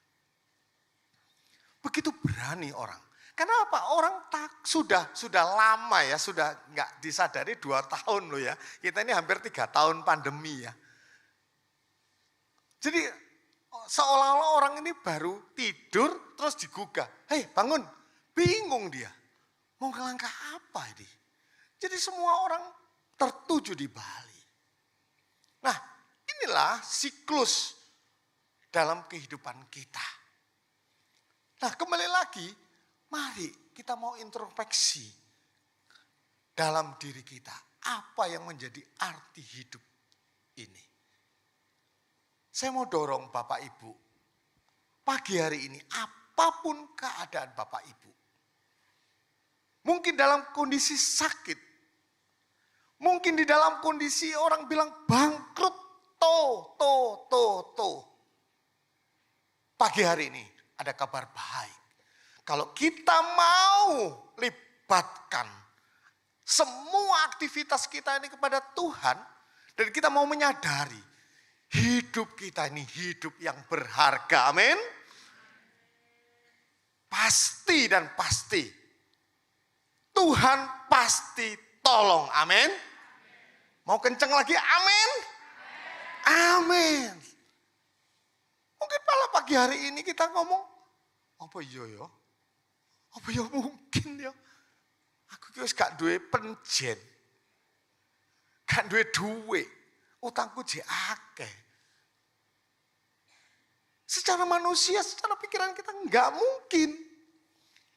Begitu berani orang. Kenapa? Orang sudah lama ya, sudah nggak disadari 2 tahun loh ya. Kita ini hampir 3 tahun pandemi ya. Jadi seolah-olah orang ini baru tidur terus digugah. Hei bangun, bingung dia. Mau ngelangkah apa ini? Jadi semua orang tertuju di Bali. Nah inilah siklus dalam kehidupan kita. Nah kembali lagi, mari kita mau introspeksi dalam diri kita. Apa yang menjadi arti hidup ini? Saya mau dorong Bapak Ibu, pagi hari ini apapun keadaan Bapak Ibu. Mungkin dalam kondisi sakit, mungkin di dalam kondisi orang bilang bangkrut, Pagi hari ini ada kabar baik. Kalau kita mau libatkan semua aktivitas kita ini kepada Tuhan, dan kita mau menyadari, hidup kita ini hidup yang berharga, amin. Pasti dan pasti, Tuhan pasti tolong. Amin. Mau kenceng lagi? Amin. Amin. Mungkin malah pagi hari ini kita ngomong, apa iya ya? Apa ya mungkin ya? Aku wis gak duwe penjen. Gak duwe duit. Utangku jek akeh. Secara manusia, secara pikiran kita nggak mungkin.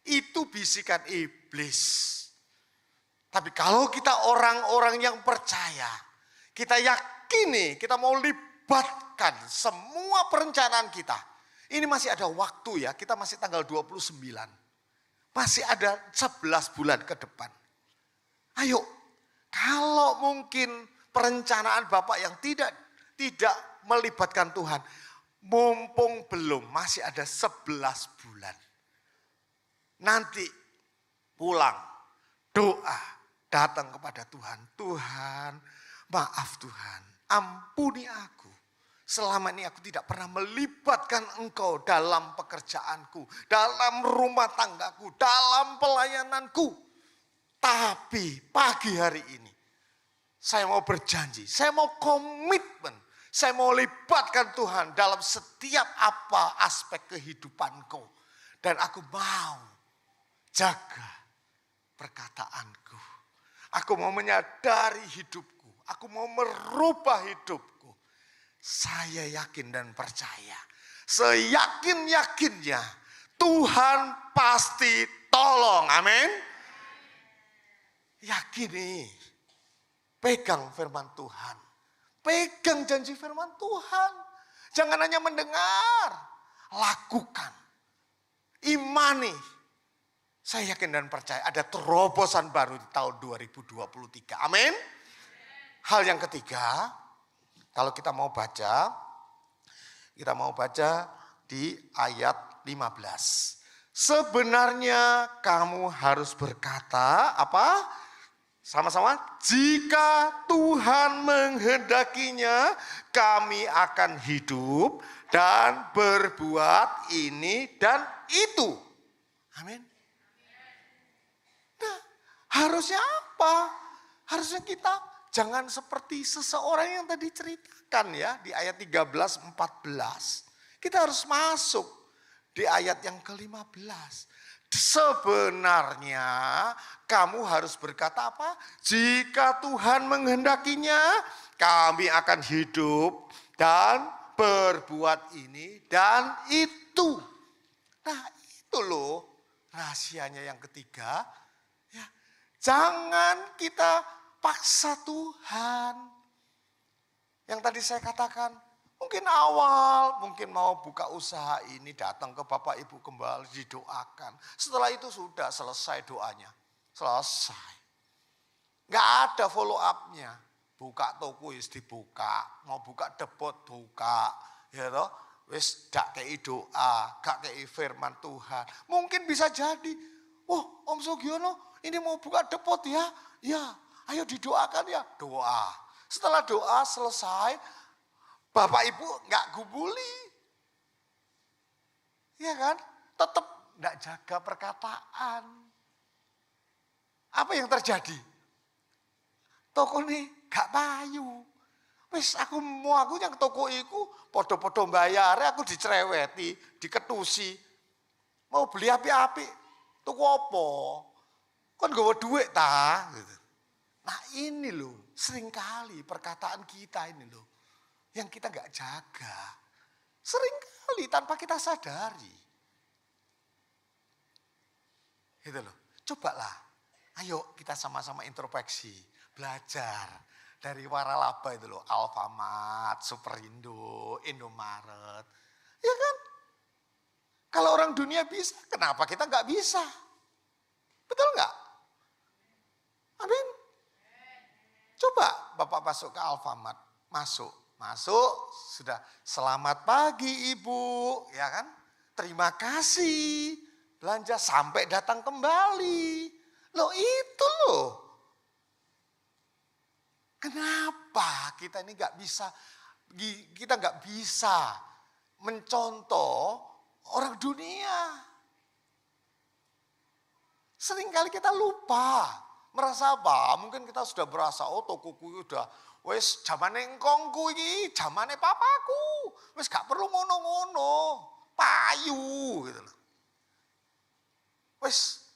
Itu bisikan iblis. Tapi kalau kita orang-orang yang percaya, kita yakini, kita mau libatkan semua perencanaan kita. Ini masih ada waktu ya, kita masih tanggal 29. Masih ada 11 bulan ke depan. Ayo, kalau mungkin perencanaan Bapak yang tidak melibatkan Tuhan, mumpung belum, masih ada 11 bulan. Nanti pulang, doa, datang kepada Tuhan. Tuhan, maaf Tuhan, ampuni aku. Selama ini aku tidak pernah melibatkan Engkau dalam pekerjaanku, dalam rumah tanggaku, dalam pelayananku. Tapi pagi hari ini, saya mau berjanji, saya mau komitmen, saya mau libatkan Tuhan dalam setiap apa aspek kehidupanku. Dan aku mau jaga perkataanku. Aku mau menyadari hidupku. Aku mau merubah hidupku. Saya yakin dan percaya. Seyakin-yakinnya Tuhan pasti tolong. Amin. Yakini. Pegang firman Tuhan. Pegang janji firman Tuhan. Jangan hanya mendengar. Lakukan. Imani. Saya yakin dan percaya ada terobosan baru di tahun 2023. Amin. Hal yang ketiga, kalau kita mau baca di ayat 15. Sebenarnya kamu harus berkata apa? Sama-sama. Jika Tuhan menghendakinya, kami akan hidup dan berbuat ini dan itu. Amin. Nah, harusnya apa? Harusnya kita jangan seperti seseorang yang tadi ceritakan ya di ayat 13-14. Kita harus masuk di ayat yang ke-15. Sebenarnya kamu harus berkata apa? Jika Tuhan menghendakinya, kami akan hidup dan berbuat ini dan itu. Nah itu loh rahasianya yang ketiga. Ya, jangan kita paksa Tuhan. Yang tadi saya katakan, mungkin awal, mungkin mau buka usaha ini, datang ke Bapak Ibu kembali, didoakan. Setelah itu sudah selesai doanya. Selesai. Nggak ada follow up-nya. Buka toko wis dibuka, mau buka depot buka. Ya toh, wis dak kei doa, gak kei firman Tuhan. Mungkin bisa jadi, oh Om Sugiono ini mau buka depot ya. Ya, ayo didoakan ya. Doa. Setelah doa selesai, Bapak Ibu nggak gubuli. Ya kan? Tetap nggak jaga perkataan. Apa yang terjadi? Toko ini gak payu. Wis aku yang toko iku podo-podo bayare aku dicereweti, diketusi. Mau beli api-api, toko apa? Kan gawa duit ta? Gitu. Nah ini loh, seringkali perkataan kita ini loh. Yang kita gak jaga. Seringkali tanpa kita sadari. Gitu loh. Cobalah. Ayo kita sama-sama introspeksi. Belajar. Dari waralaba itu loh. Alfamart, Superindo, Indomaret. Ya kan? Kalau orang dunia bisa, kenapa kita gak bisa? Betul gak? Amin. Coba Bapak masuk ke Alfamart. Masuk, sudah selamat pagi Ibu, ya kan? Terima kasih, belanja sampai datang kembali. Loh itu loh. Kenapa kita ini nggak bisa mencontoh orang dunia? Seringkali kita lupa Merasa apa? Mungkin kita sudah berasa, oh tokoku udah, wes zamane engkongku iki, zamane papaku. Wes gak perlu ngono-ngono, payu gitu loh. Wes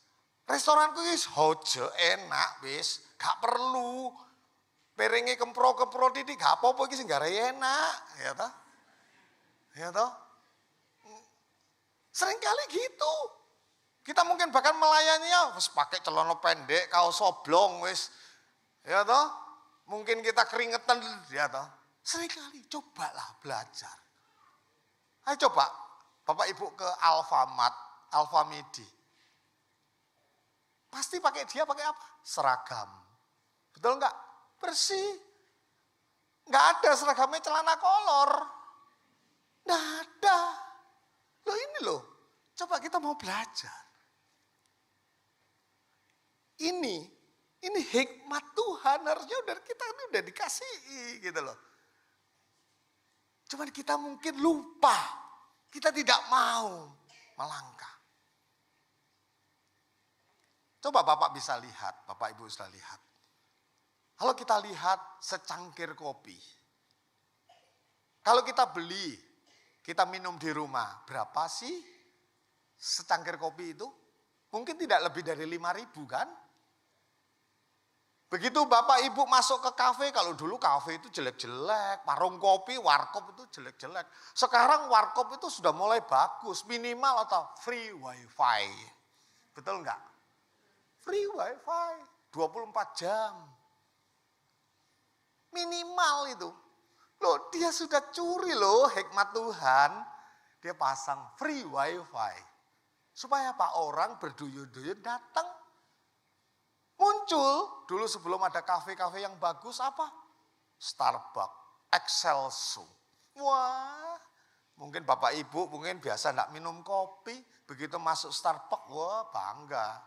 restoranku wis hojo enak wis, gak perlu piringe kempro-kempro titik gak apa-apa iki sing gare enak, ya toh? Ya toh? Seringkali gitu. Kita mungkin bahkan melayaninya wis pakai celana pendek, kaos oblong wis. Ya toh? Mungkin kita keringetan ya toh. Seringkali cobalah belajar. Ayo coba Bapak Ibu ke Alfamart, Alfamidi. Pasti dia pakai apa? Seragam. Betul enggak? Bersih. Enggak ada seragamnya celana kolor. Enggak ada. Loh ini loh. Coba kita mau belajar. Ini hikmat Tuhan, harusnya kita ini udah dikasih gitu loh. Cuman kita mungkin lupa, kita tidak mau melangkah. Coba Bapak bisa lihat, Bapak Ibu sudah lihat. Kalau kita lihat secangkir kopi, kalau kita beli, kita minum di rumah, berapa sih secangkir kopi itu? Mungkin tidak lebih dari 5.000 kan? Begitu Bapak Ibu masuk ke kafe, kalau dulu kafe itu jelek-jelek, warung kopi, warkop itu jelek-jelek. Sekarang warkop itu sudah mulai bagus, minimal atau free wifi. Betul enggak? Free wifi, 24 jam. Minimal itu. Loh dia sudah curi loh hikmat Tuhan. Dia pasang free wifi. Supaya apa? Orang berduyun-duyun datang. Muncul dulu sebelum ada kafe-kafe yang bagus apa? Starbucks, Excelso. Wah, mungkin Bapak Ibu mungkin biasa enggak minum kopi, begitu masuk Starbucks, wah bangga.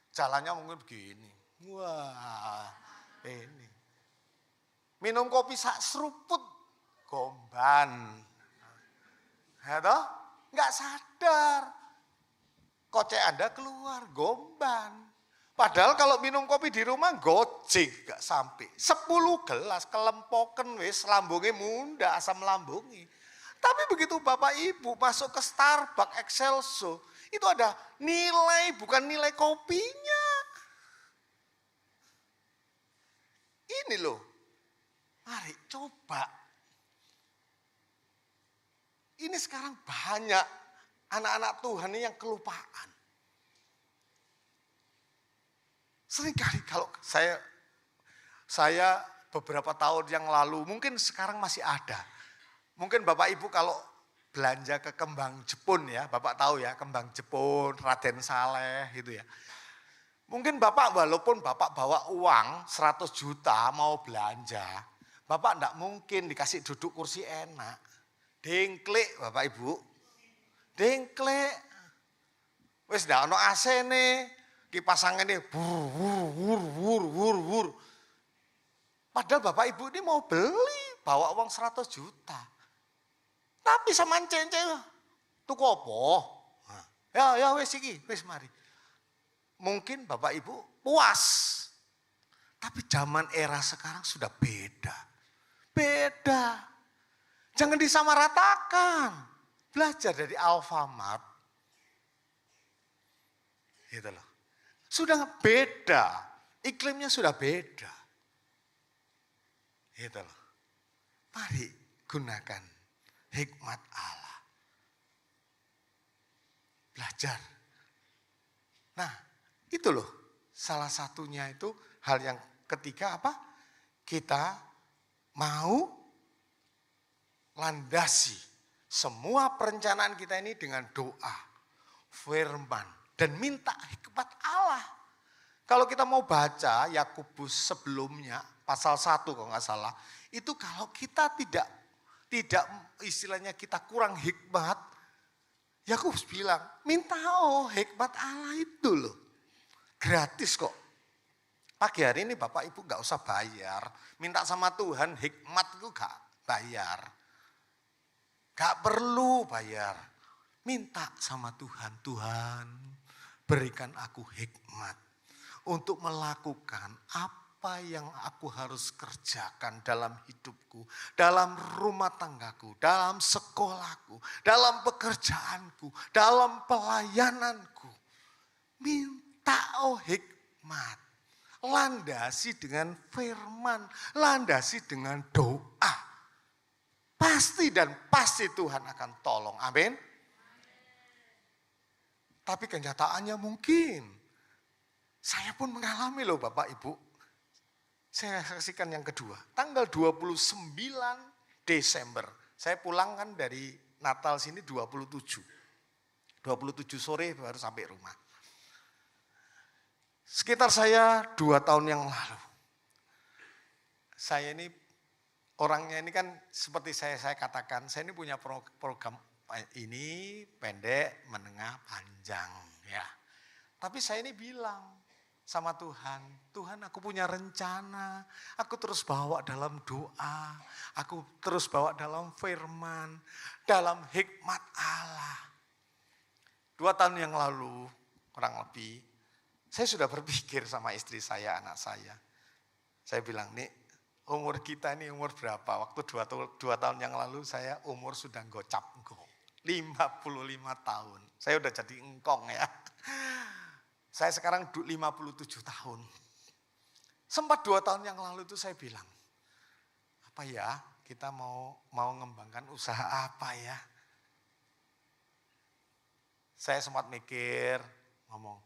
Jalannya mungkin begini. Wah, ini. Minum kopi sak seruput, gomban. Ya toh? Enggak sadar. Kocek Anda keluar, gomban. Padahal kalau minum kopi di rumah gojek gak sampai. 10 gelas kelempoken wis lambungnya munda asam lambungi. Tapi begitu Bapak Ibu masuk ke Starbucks, Excelso, itu ada nilai bukan nilai kopinya. Ini loh. Mari coba. Ini sekarang banyak anak-anak Tuhan ini yang kelupaan. Seringkali kalau saya beberapa tahun yang lalu, mungkin sekarang masih ada. Mungkin Bapak Ibu kalau belanja ke Kembang Jepun ya, Bapak tahu ya Kembang Jepun, Raden Saleh gitu ya. Mungkin Bapak walaupun Bapak bawa uang 100 juta mau belanja, Bapak enggak mungkin dikasih duduk kursi enak. Dengklik Bapak Ibu, dengklik. Wis ndak ono AC nih. Kipas anginnya wur. Padahal Bapak Ibu ini mau beli, bawa uang 100 juta. Tapi sama ceng-ceng, tuku apa? Ya wis iki, wis mari. Mungkin Bapak Ibu puas. Tapi zaman era sekarang sudah beda. Beda. Jangan disamaratakan. Belajar dari Alfamart. Gitu loh. Sudah beda, iklimnya sudah beda. Gitu loh. Mari gunakan hikmat Allah. Belajar. Nah, itu loh. Salah satunya itu hal yang ketiga apa? Kita mau landasi semua perencanaan kita ini dengan doa, firman, dan minta hikmat Allah. Kalau kita mau baca Yakobus sebelumnya, pasal 1 kalau nggak salah, itu kalau kita tidak istilahnya kita kurang hikmat, Yakobus bilang, minta hikmat Allah itu loh. Gratis kok. Pagi hari ini Bapak Ibu nggak usah bayar. Minta sama Tuhan hikmat itu nggak bayar. Nggak perlu bayar. Minta sama Tuhan, Tuhan berikan aku hikmat. untuk melakukan apa yang aku harus kerjakan dalam hidupku, dalam rumah tanggaku, dalam sekolahku, dalam pekerjaanku, dalam pelayananku. Minta hikmat, landasi dengan firman, landasi dengan doa. Pasti dan pasti Tuhan akan tolong, amin. Tapi kenyataannya mungkin, saya pun mengalami loh Bapak Ibu. Saya saksikan yang kedua, tanggal 29 Desember. Saya pulang kan dari Natal sini 27 sore baru sampai rumah. Sekitar saya 2 tahun yang lalu. Saya ini orangnya ini kan seperti saya katakan, saya ini punya program ini pendek, menengah, panjang ya. Tapi saya ini bilang sama Tuhan, Tuhan aku punya rencana, aku terus bawa dalam doa, aku terus bawa dalam firman, dalam hikmat Allah. 2 tahun yang lalu, kurang lebih, saya sudah berpikir sama istri saya, anak saya. Saya bilang, nih umur kita ini umur berapa? Waktu 2 tahun yang lalu saya umur sudah gocap, 55 tahun. Saya udah jadi engkong ya. Saya sekarang 57 tahun. Sempat 2 tahun yang lalu itu saya bilang, apa ya kita mau ngembangkan usaha apa ya? Saya sempat mikir, ngomong,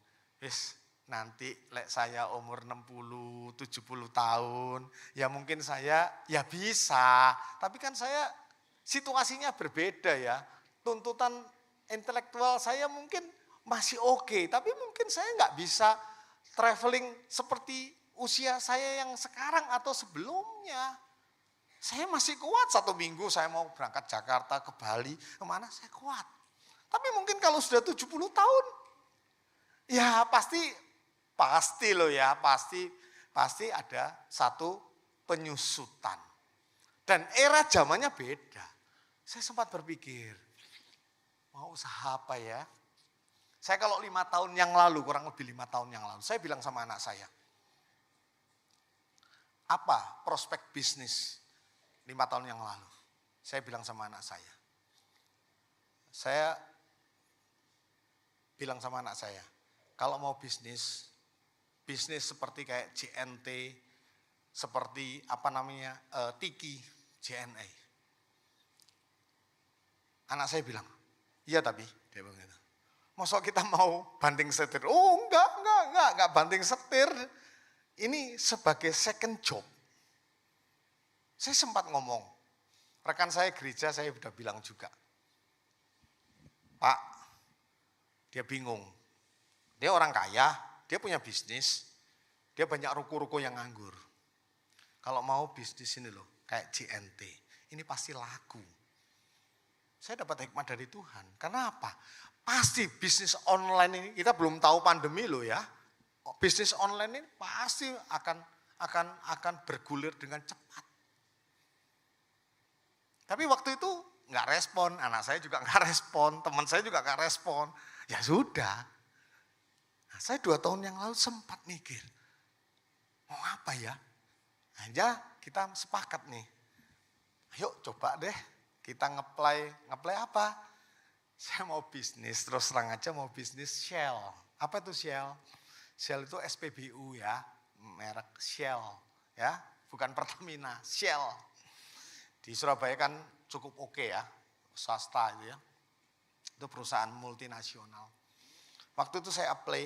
nanti saya umur 60, 70 tahun, ya mungkin saya ya bisa. Tapi kan saya situasinya berbeda ya. Tuntutan intelektual saya mungkin masih oke, tapi mungkin saya nggak bisa traveling seperti usia saya yang sekarang atau sebelumnya. Saya masih kuat 1 minggu saya mau berangkat Jakarta ke Bali, kemana saya kuat. Tapi mungkin kalau sudah 70 tahun, ya pasti loh ya, pasti ada satu penyusutan. Dan era zamannya beda. Saya sempat berpikir, mau usaha apa ya? Saya kalau 5 tahun yang lalu, kurang lebih 5 tahun yang lalu, saya bilang sama anak saya, apa prospek bisnis 5 tahun yang lalu? Saya bilang sama anak saya bilang sama anak saya, kalau mau bisnis seperti kayak JNT, seperti Tiki, JNE. Anak saya bilang, iya tapi, dia bilang gitu. Masa kita mau banting setir? Oh enggak banting setir. Ini sebagai second job. Saya sempat ngomong, rekan saya gereja saya udah bilang juga, Pak, dia bingung. Dia orang kaya, dia punya bisnis, dia banyak ruko-ruko yang nganggur. Kalau mau bisnis ini loh, kayak JNT, ini pasti laku. Saya dapat hikmat dari Tuhan. Karena apa? Pasti bisnis online ini, kita belum tahu pandemi loh ya. Bisnis online ini pasti akan bergulir dengan cepat. Tapi waktu itu nggak respon, anak saya juga nggak respon, teman saya juga nggak respon. Ya sudah. Nah, saya 2 tahun yang lalu sempat mikir, mau apa ya? Aja kita sepakat nih. Ayo coba deh kita ngeplay apa? Saya mau bisnis, terus terang aja mau bisnis Shell. Apa itu Shell? Shell itu SPBU ya, merek Shell ya, bukan Pertamina, Shell. Di Surabaya kan cukup oke ya, swasta itu ya. Itu perusahaan multinasional. Waktu itu saya apply,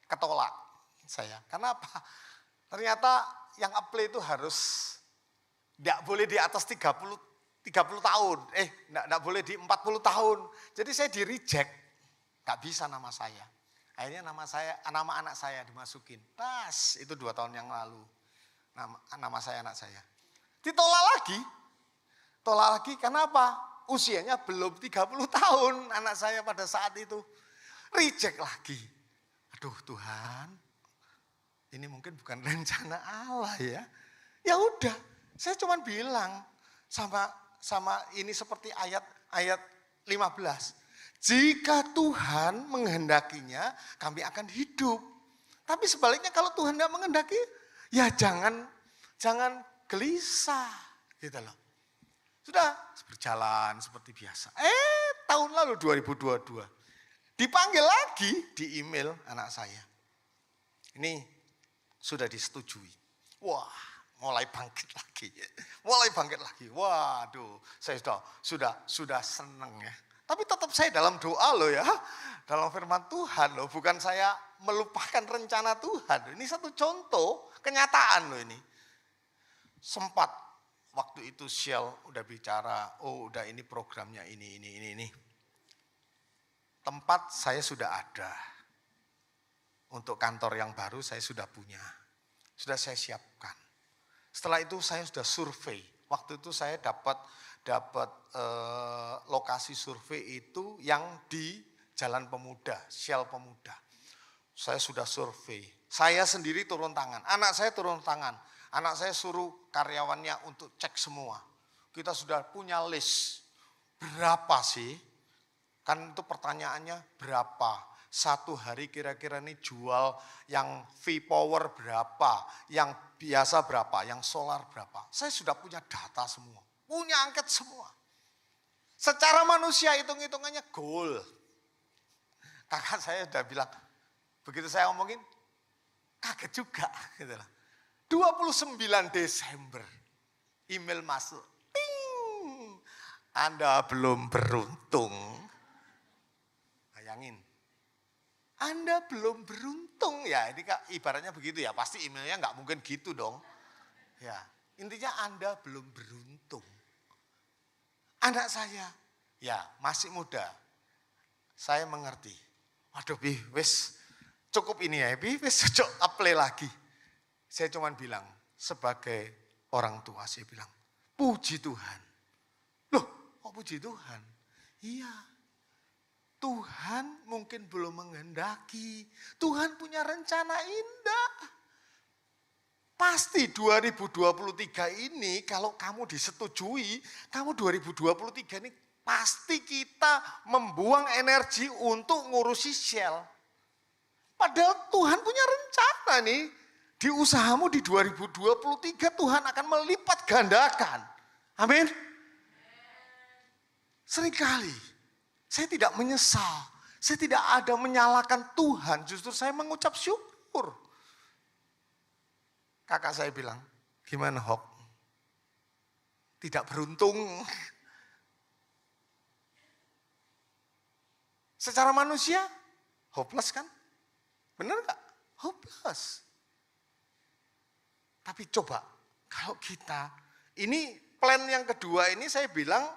ketolak saya. Karena apa? Ternyata yang apply itu harus tidak boleh di atas 30 tahun. Enggak boleh di 40 tahun. Jadi saya di reject. Enggak bisa nama saya. Akhirnya nama anak saya dimasukin. Tas, itu 2 tahun yang lalu. Nama saya, anak saya. Ditolak lagi. Tolak lagi, kenapa? Usianya belum 30 tahun anak saya pada saat itu. Reject lagi. Aduh Tuhan, ini mungkin bukan rencana Allah ya. Ya udah, saya cuma bilang sama ini seperti ayat 15. Jika Tuhan menghendakinya, kami akan hidup. Tapi sebaliknya kalau Tuhan tidak mengendaki, ya jangan gelisah gitu loh. Sudah berjalan seperti biasa. Tahun lalu 2022 dipanggil lagi di email anak saya. Ini sudah disetujui. Wah, mulai bangkit lagi. Waduh, saya sudah seneng ya. Tapi tetap saya dalam doa loh ya. Dalam firman Tuhan loh, bukan saya melupakan rencana Tuhan. Ini satu contoh kenyataan loh ini. Sempat waktu itu Shell udah bicara, udah ini programnya ini. Tempat saya sudah ada. Untuk kantor yang baru saya sudah punya. Sudah saya siapkan. Setelah itu saya sudah survei. Waktu itu saya dapat lokasi survei itu yang di Jalan Pemuda, Shell Pemuda. Saya sudah survei. Saya sendiri turun tangan, anak saya turun tangan. Anak saya suruh karyawannya untuk cek semua. Kita sudah punya list. Berapa sih? Kan itu pertanyaannya berapa? Satu hari kira-kira ini jual yang V-Power berapa? Yang biasa berapa? Yang solar berapa? Saya sudah punya data semua. Punya angket semua. Secara manusia hitung-hitungannya goal. Kakak saya sudah bilang, begitu saya ngomongin, kaget juga. Gitu lah. 29 Desember, email masuk. Ping, Anda belum beruntung. Bayangin, Anda belum beruntung ya. Ini ibaratnya begitu ya, pasti emailnya nggak mungkin gitu dong. Ya, intinya Anda belum beruntung. Anak saya, ya masih muda. Saya mengerti. Waduh, wis cukup ini ya, wis cocok apply lagi. Saya cuma bilang, sebagai orang tua saya bilang, puji Tuhan. Loh, kok puji Tuhan? Iya, Tuhan mungkin belum menghendaki. Tuhan punya rencana indah. Pasti 2023 ini kalau kamu disetujui, kamu 2023 ini pasti kita membuang energi untuk ngurusi Shell. Padahal Tuhan punya rencana nih. Di usahamu di 2023 Tuhan akan melipat gandakan. Amin. Seringkali saya tidak menyesal. Saya tidak ada menyalahkan Tuhan. Justru saya mengucap syukur. Kakak saya bilang, gimana Hok? Tidak beruntung. Secara manusia, hopeless kan? Benar gak? Hopeless. Tapi coba, kalau kita, ini plan yang kedua ini saya bilang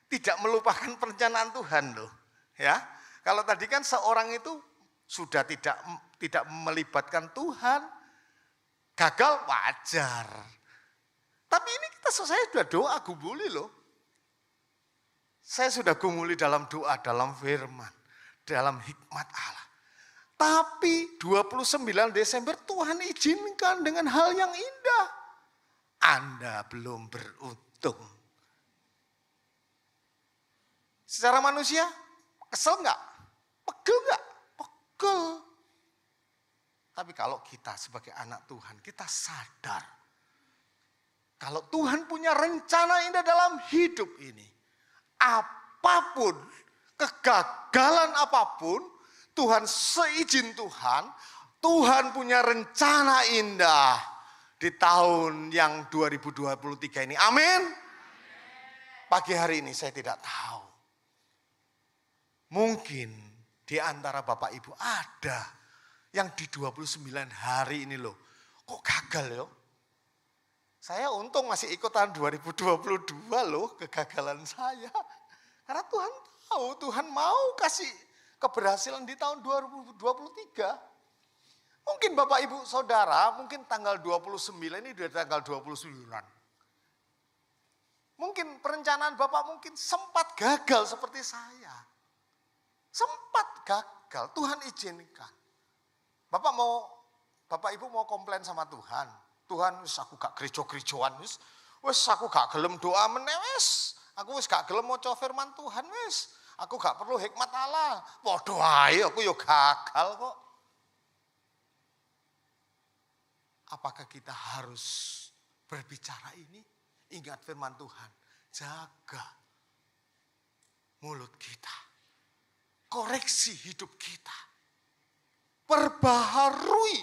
tidak melupakan perencanaan Tuhan loh. Ya, kalau tadi kan seorang itu sudah tidak melibatkan Tuhan, gagal wajar. Tapi ini saya sudah doa gumuli loh. Saya sudah gumuli dalam doa, dalam firman, dalam hikmat Allah. Tapi 29 Desember Tuhan izinkan dengan hal yang indah. Anda belum beruntung. Secara manusia, kesel enggak? Pegel enggak? Pegel. Tapi kalau kita sebagai anak Tuhan, kita sadar. Kalau Tuhan punya rencana indah dalam hidup ini. Apapun, kegagalan apapun, Tuhan seizin Tuhan punya rencana indah di tahun yang 2023 ini. Amin. Pagi hari ini saya tidak tahu. Mungkin di antara Bapak Ibu ada yang di 29 hari ini loh. Kok gagal ya? Saya untung masih ikut tahun 2022 loh kegagalan saya. Karena Tuhan tahu, Tuhan mau kasih keberhasilan di tahun 2023. Mungkin Bapak Ibu Saudara, mungkin tanggal 29 ini sudah tanggal 29. Mungkin perencanaan Bapak mungkin sempat gagal seperti saya. Sempat gagal, Tuhan izinkan. Bapak Ibu mau komplain sama Tuhan. Tuhan, aku gak gereja-gerejaan, aku gak gelem doa menewes. Aku gak gelem maca firman Tuhan, aku gak perlu hikmat Allah. Waduh ayo aku yo gagal kok. apakah kita harus berbicara ini? Ingat firman Tuhan, jaga mulut kita. Koreksi hidup kita. Perbaharui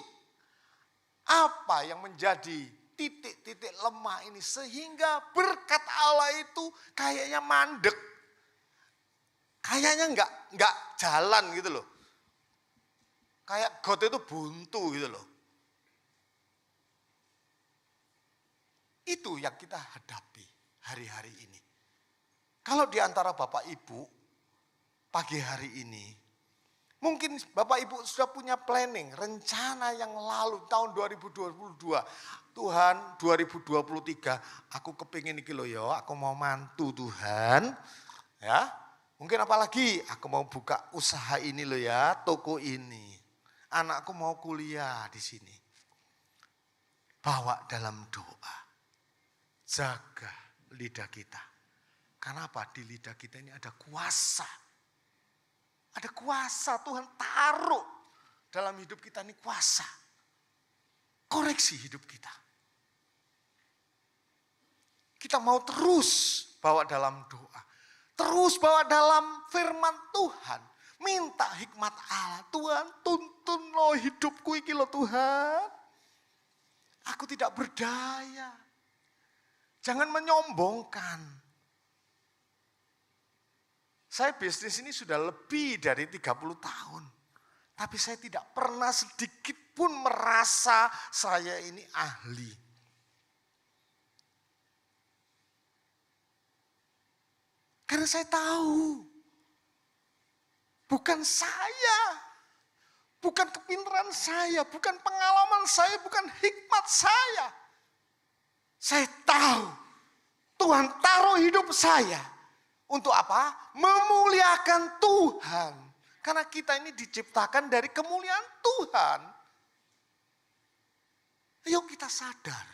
apa yang menjadi titik-titik lemah ini. Sehingga berkat Allah itu kayaknya mandek. Kayaknya enggak jalan gitu loh. Kayak God itu buntu gitu loh. Itu yang kita hadapi hari-hari ini. Kalau di antara Bapak Ibu pagi hari ini, mungkin Bapak Ibu sudah punya planning, rencana yang lalu tahun 2022. Tuhan 2023 aku kepingin iki loh ya, aku mau mantu Tuhan. Ya, mungkin apalagi aku mau buka usaha ini loh ya, toko ini. Anakku mau kuliah di sini. Bawa dalam doa. Jaga lidah kita. Kenapa? Di lidah kita ini ada kuasa. Ada kuasa Tuhan taruh dalam hidup kita ini kuasa. Koreksi hidup kita. Kita mau terus bawa dalam doa. Terus bawa dalam firman Tuhan. Minta hikmat Allah. Tuhan tuntun lo hidupku iki lo Tuhan. Aku tidak berdaya. Jangan menyombongkan. Saya bisnis ini sudah lebih dari 30 tahun. Tapi saya tidak pernah sedikit pun merasa saya ini ahli. Karena saya tahu. Bukan saya. Bukan kepintaran saya. Bukan pengalaman saya. Bukan hikmat saya. Saya tahu Tuhan taruh hidup saya. Untuk apa? Memuliakan Tuhan. Karena kita ini diciptakan dari kemuliaan Tuhan. Ayo kita sadar.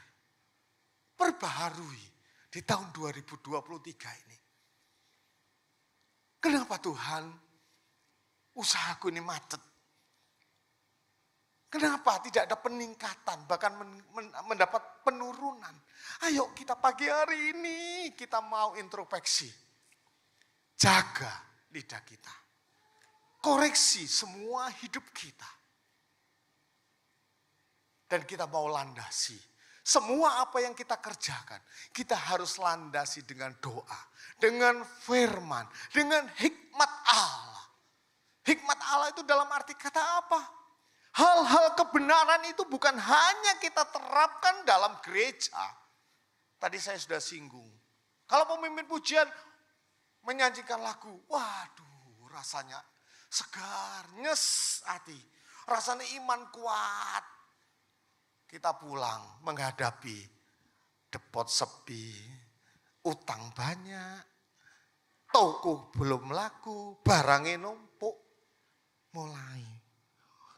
Perbaharui di tahun 2023 ini. Kenapa Tuhan usahaku ini macet? Kenapa tidak ada peningkatan, bahkan mendapat penurunan? Ayo kita pagi hari ini kita mau introspeksi. Jaga lidah kita. Koreksi semua hidup kita. Dan kita mau landasi. Semua apa yang kita kerjakan, kita harus landasi dengan doa. Dengan firman, dengan hikmat Allah. Hikmat Allah itu dalam arti kata apa? Hal-hal kebenaran itu bukan hanya kita terapkan dalam gereja. Tadi saya sudah singgung. Kalau pemimpin pujian menyanyikan lagu, waduh rasanya segar, nyes hati. Rasanya iman kuat. Kita pulang menghadapi depot sepi, utang banyak, toko belum laku, barangnya numpuk. Mulai,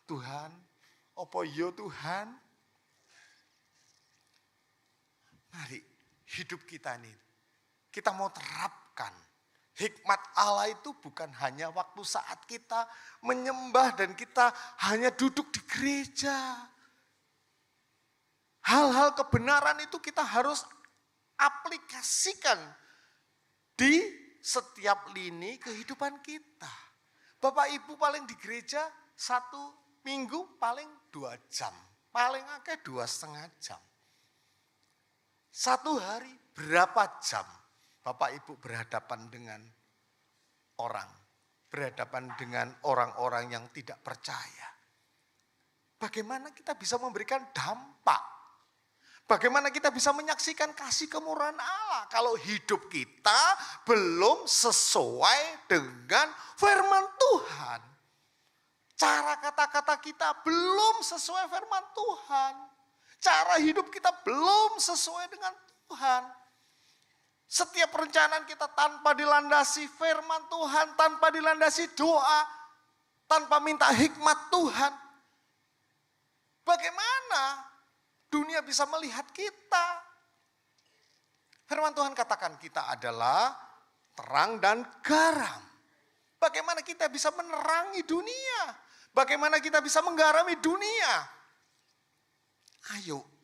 Tuhan, apa ya Tuhan? Mari hidup kita ini, kita mau terapkan. Hikmat Allah itu bukan hanya waktu saat kita menyembah dan kita hanya duduk di gereja. Hal-hal kebenaran itu kita harus aplikasikan di setiap lini kehidupan kita. Bapak Ibu paling di gereja 1 minggu paling 2 jam. Paling akeh 2,5 jam. 1 hari berapa jam Bapak Ibu berhadapan dengan orang. Berhadapan dengan orang-orang yang tidak percaya. Bagaimana kita bisa memberikan dampak? Bagaimana kita bisa menyaksikan kasih kemurahan Allah kalau hidup kita belum sesuai dengan firman Tuhan. Cara kata-kata kita belum sesuai firman Tuhan. Cara hidup kita belum sesuai dengan Tuhan. Setiap perencanaan kita tanpa dilandasi firman Tuhan, tanpa dilandasi doa, tanpa minta hikmat Tuhan. Bagaimana dunia bisa melihat kita? Firman Tuhan katakan kita adalah terang dan garam. Bagaimana kita bisa menerangi dunia? Bagaimana kita bisa menggarami dunia? Ayo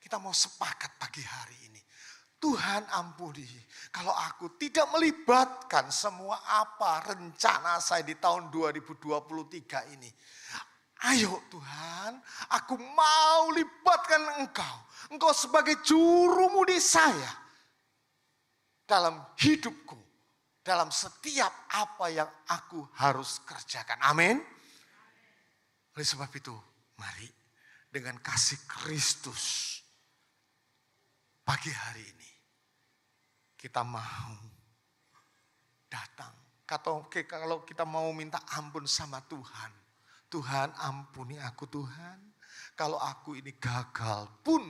Kita mau sepakat pagi hari ini. Tuhan ampuni kalau aku tidak melibatkan semua apa rencana saya di tahun 2023 ini. Ayo Tuhan, aku mau libatkan Engkau. Engkau sebagai juru mudi saya dalam hidupku. Dalam setiap apa yang aku harus kerjakan. Amin. Oleh sebab itu, mari dengan kasih Kristus pagi hari ini kita mau datang. Kalau kita mau minta ampun sama Tuhan. Tuhan ampuni aku Tuhan. Kalau aku ini gagal pun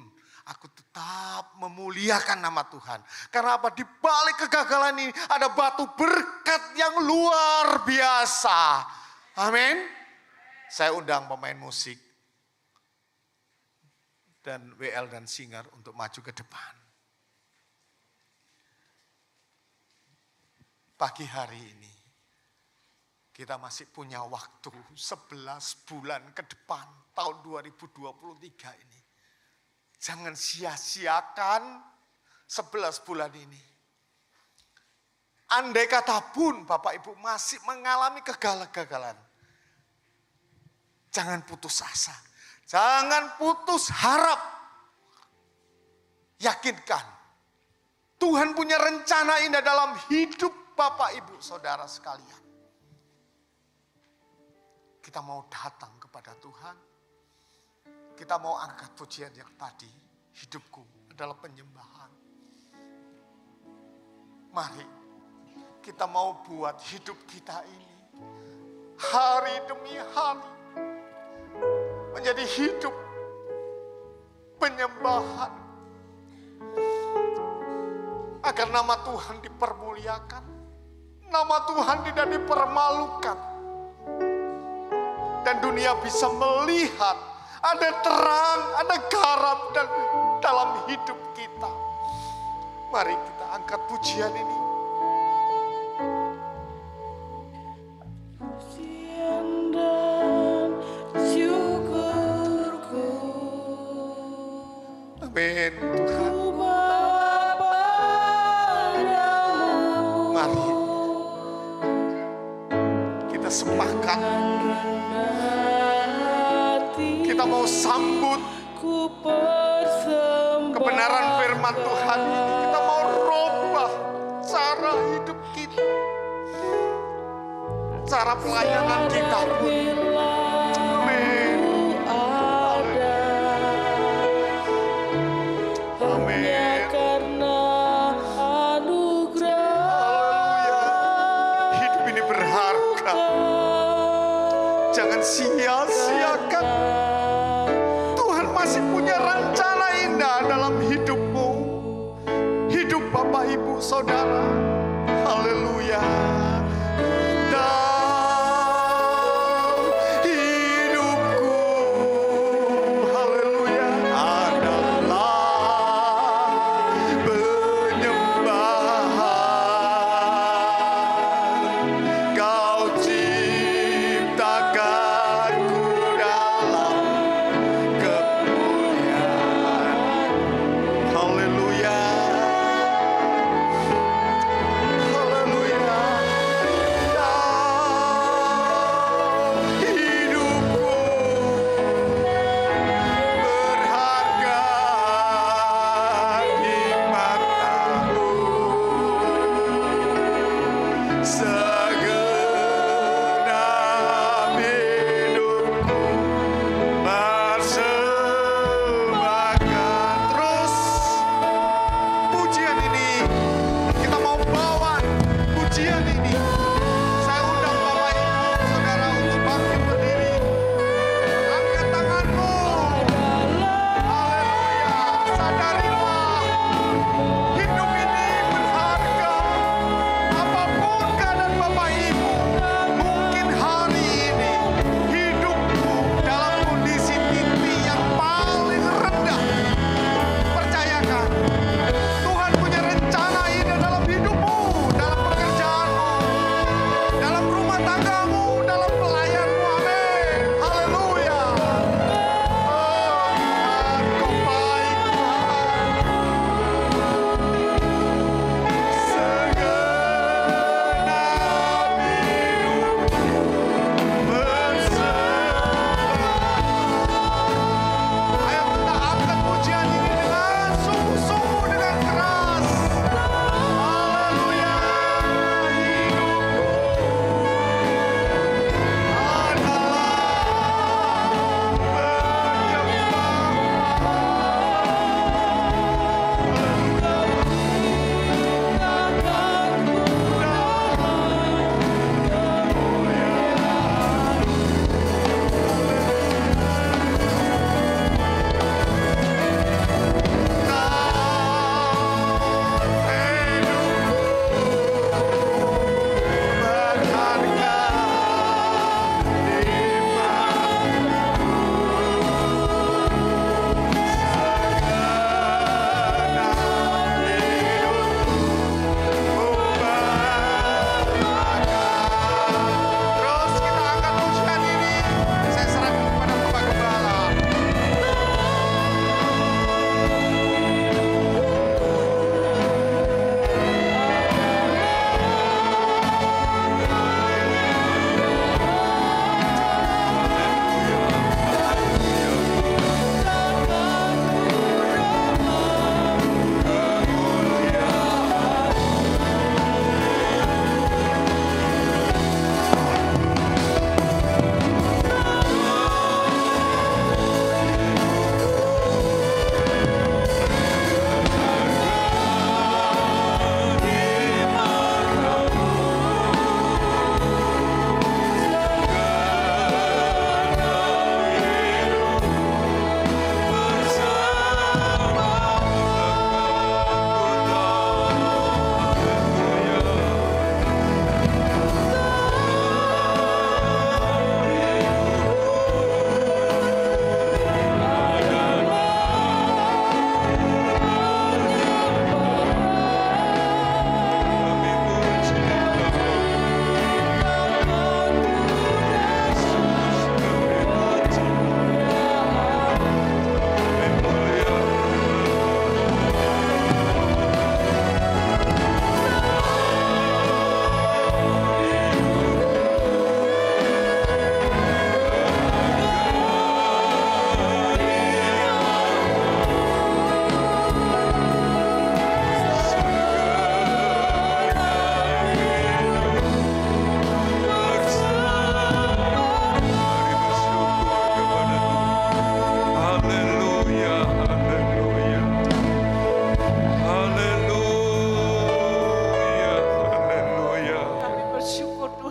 aku tetap memuliakan nama Tuhan. Karena apa? Di balik kegagalan ini ada batu berkat yang luar biasa. Amin. Saya undang pemain musik dan WL dan Singer untuk maju ke depan. Pagi hari ini kita masih punya waktu 11 bulan ke depan tahun 2023 ini. Jangan sia-siakan 11 bulan ini. Andai kata pun Bapak Ibu masih mengalami kegagalan. Jangan putus asa. Jangan putus harap. Yakinkan. Tuhan punya rencana indah dalam hidup Bapak Ibu Saudara sekalian. Kita mau datang kepada Tuhan. Kita mau angkat pujian yang tadi. Hidupku adalah penyembahan. Mari kita mau buat hidup kita ini hari demi hari menjadi hidup penyembahan. Agar nama Tuhan dipermuliakan. Nama Tuhan tidak dipermalukan. Dan dunia bisa melihat ada terang, ada garam dalam hidup kita. Mari kita angkat pujian ini. Pujian dan syukurku. Amin Tuhan. Ku bawa padamu. Mari kita sepakat. Kita mau sambut kebenaran firman Tuhan ini. Kita mau rubah cara hidup kita. Cara pelayanan kita pun. Amin. Amin. Karena anugerah. Haleluya. Hidup ini berharga. Jangan sia-siakan. Tuhan masih punya rencana indah dalam hidupmu. Hidup Bapak Ibu Saudara. Haleluya. Dan hidupku, haleluya, adalah penyembahan. Kau ciptakanku dalam kemuliaan. Haleluya. Haleluya.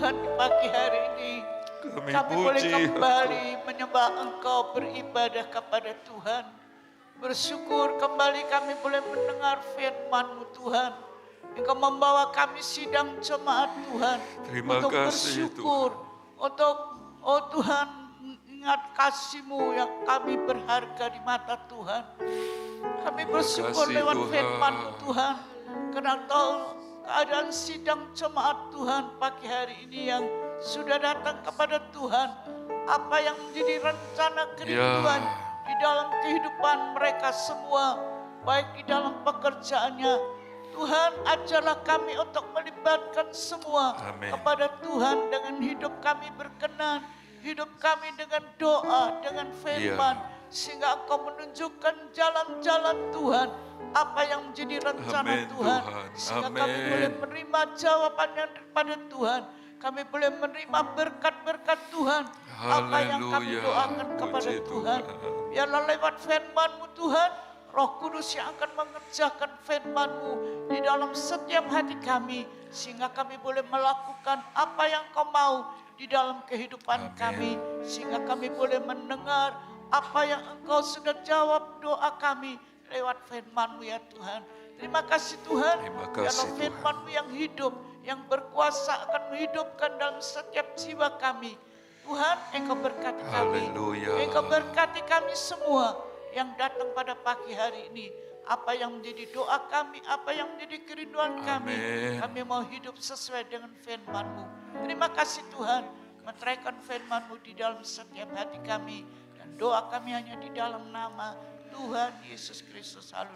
Tuhan di pagi hari ini. Kami boleh kembali menyembah Engkau, beribadah kepada Tuhan. Bersyukur kembali kami boleh mendengar firman-Mu Tuhan. Engkau membawa kami sidang jemaat Tuhan. Terima untuk kasih, bersyukur. Untuk, oh Tuhan, ingat kasih-Mu yang kami berharga di mata Tuhan. Kami bersyukur kasih, lewat Tuhan. firman-Mu Tuhan. Karena tahu keadaan sidang jemaat Tuhan pagi hari ini yang sudah datang kepada Tuhan. Apa yang menjadi rencana kerinduan di dalam kehidupan mereka semua. Baik di dalam pekerjaannya. Tuhan, ajarlah kami untuk melibatkan semua Amin. kepada Tuhan dengan hidup kami berkenan. Hidup kami dengan doa, dengan firman. Sehingga Engkau menunjukkan jalan-jalan Tuhan. Apa yang menjadi rencana Amin, Tuhan. Tuhan. Sehingga Amin. kami boleh menerima jawabannya daripada Tuhan. Kami boleh menerima berkat-berkat Tuhan. Apa yang kami Haleluya. doakan kepada Puji Tuhan. Tuhan. Biarlah lewat firman-Mu Tuhan. Roh Kudus yang akan mengerjakan firman-Mu di dalam setiap hati kami. Sehingga kami boleh melakukan apa yang Kau mau di dalam kehidupan Amin. kami. Sehingga kami boleh mendengar apa yang Engkau sudah jawab doa kami lewat firman-Mu ya Tuhan. Terima kasih Tuhan. Terima kasih, Biarlah Tuhan. firman-Mu yang hidup, yang berkuasa akan menghidupkan dalam setiap jiwa kami. Tuhan, Engkau berkati kami. Haleluya. Engkau berkati kami semua yang datang pada pagi hari ini. Apa yang menjadi doa kami, apa yang menjadi kerinduan kami. Amin. Kami mau hidup sesuai dengan firman-Mu. Terima kasih Tuhan. Meteraikan firman-Mu di dalam setiap hati kami. Dan doa kami hanya di dalam nama Tuhan Yesus Kristus. Haleluya.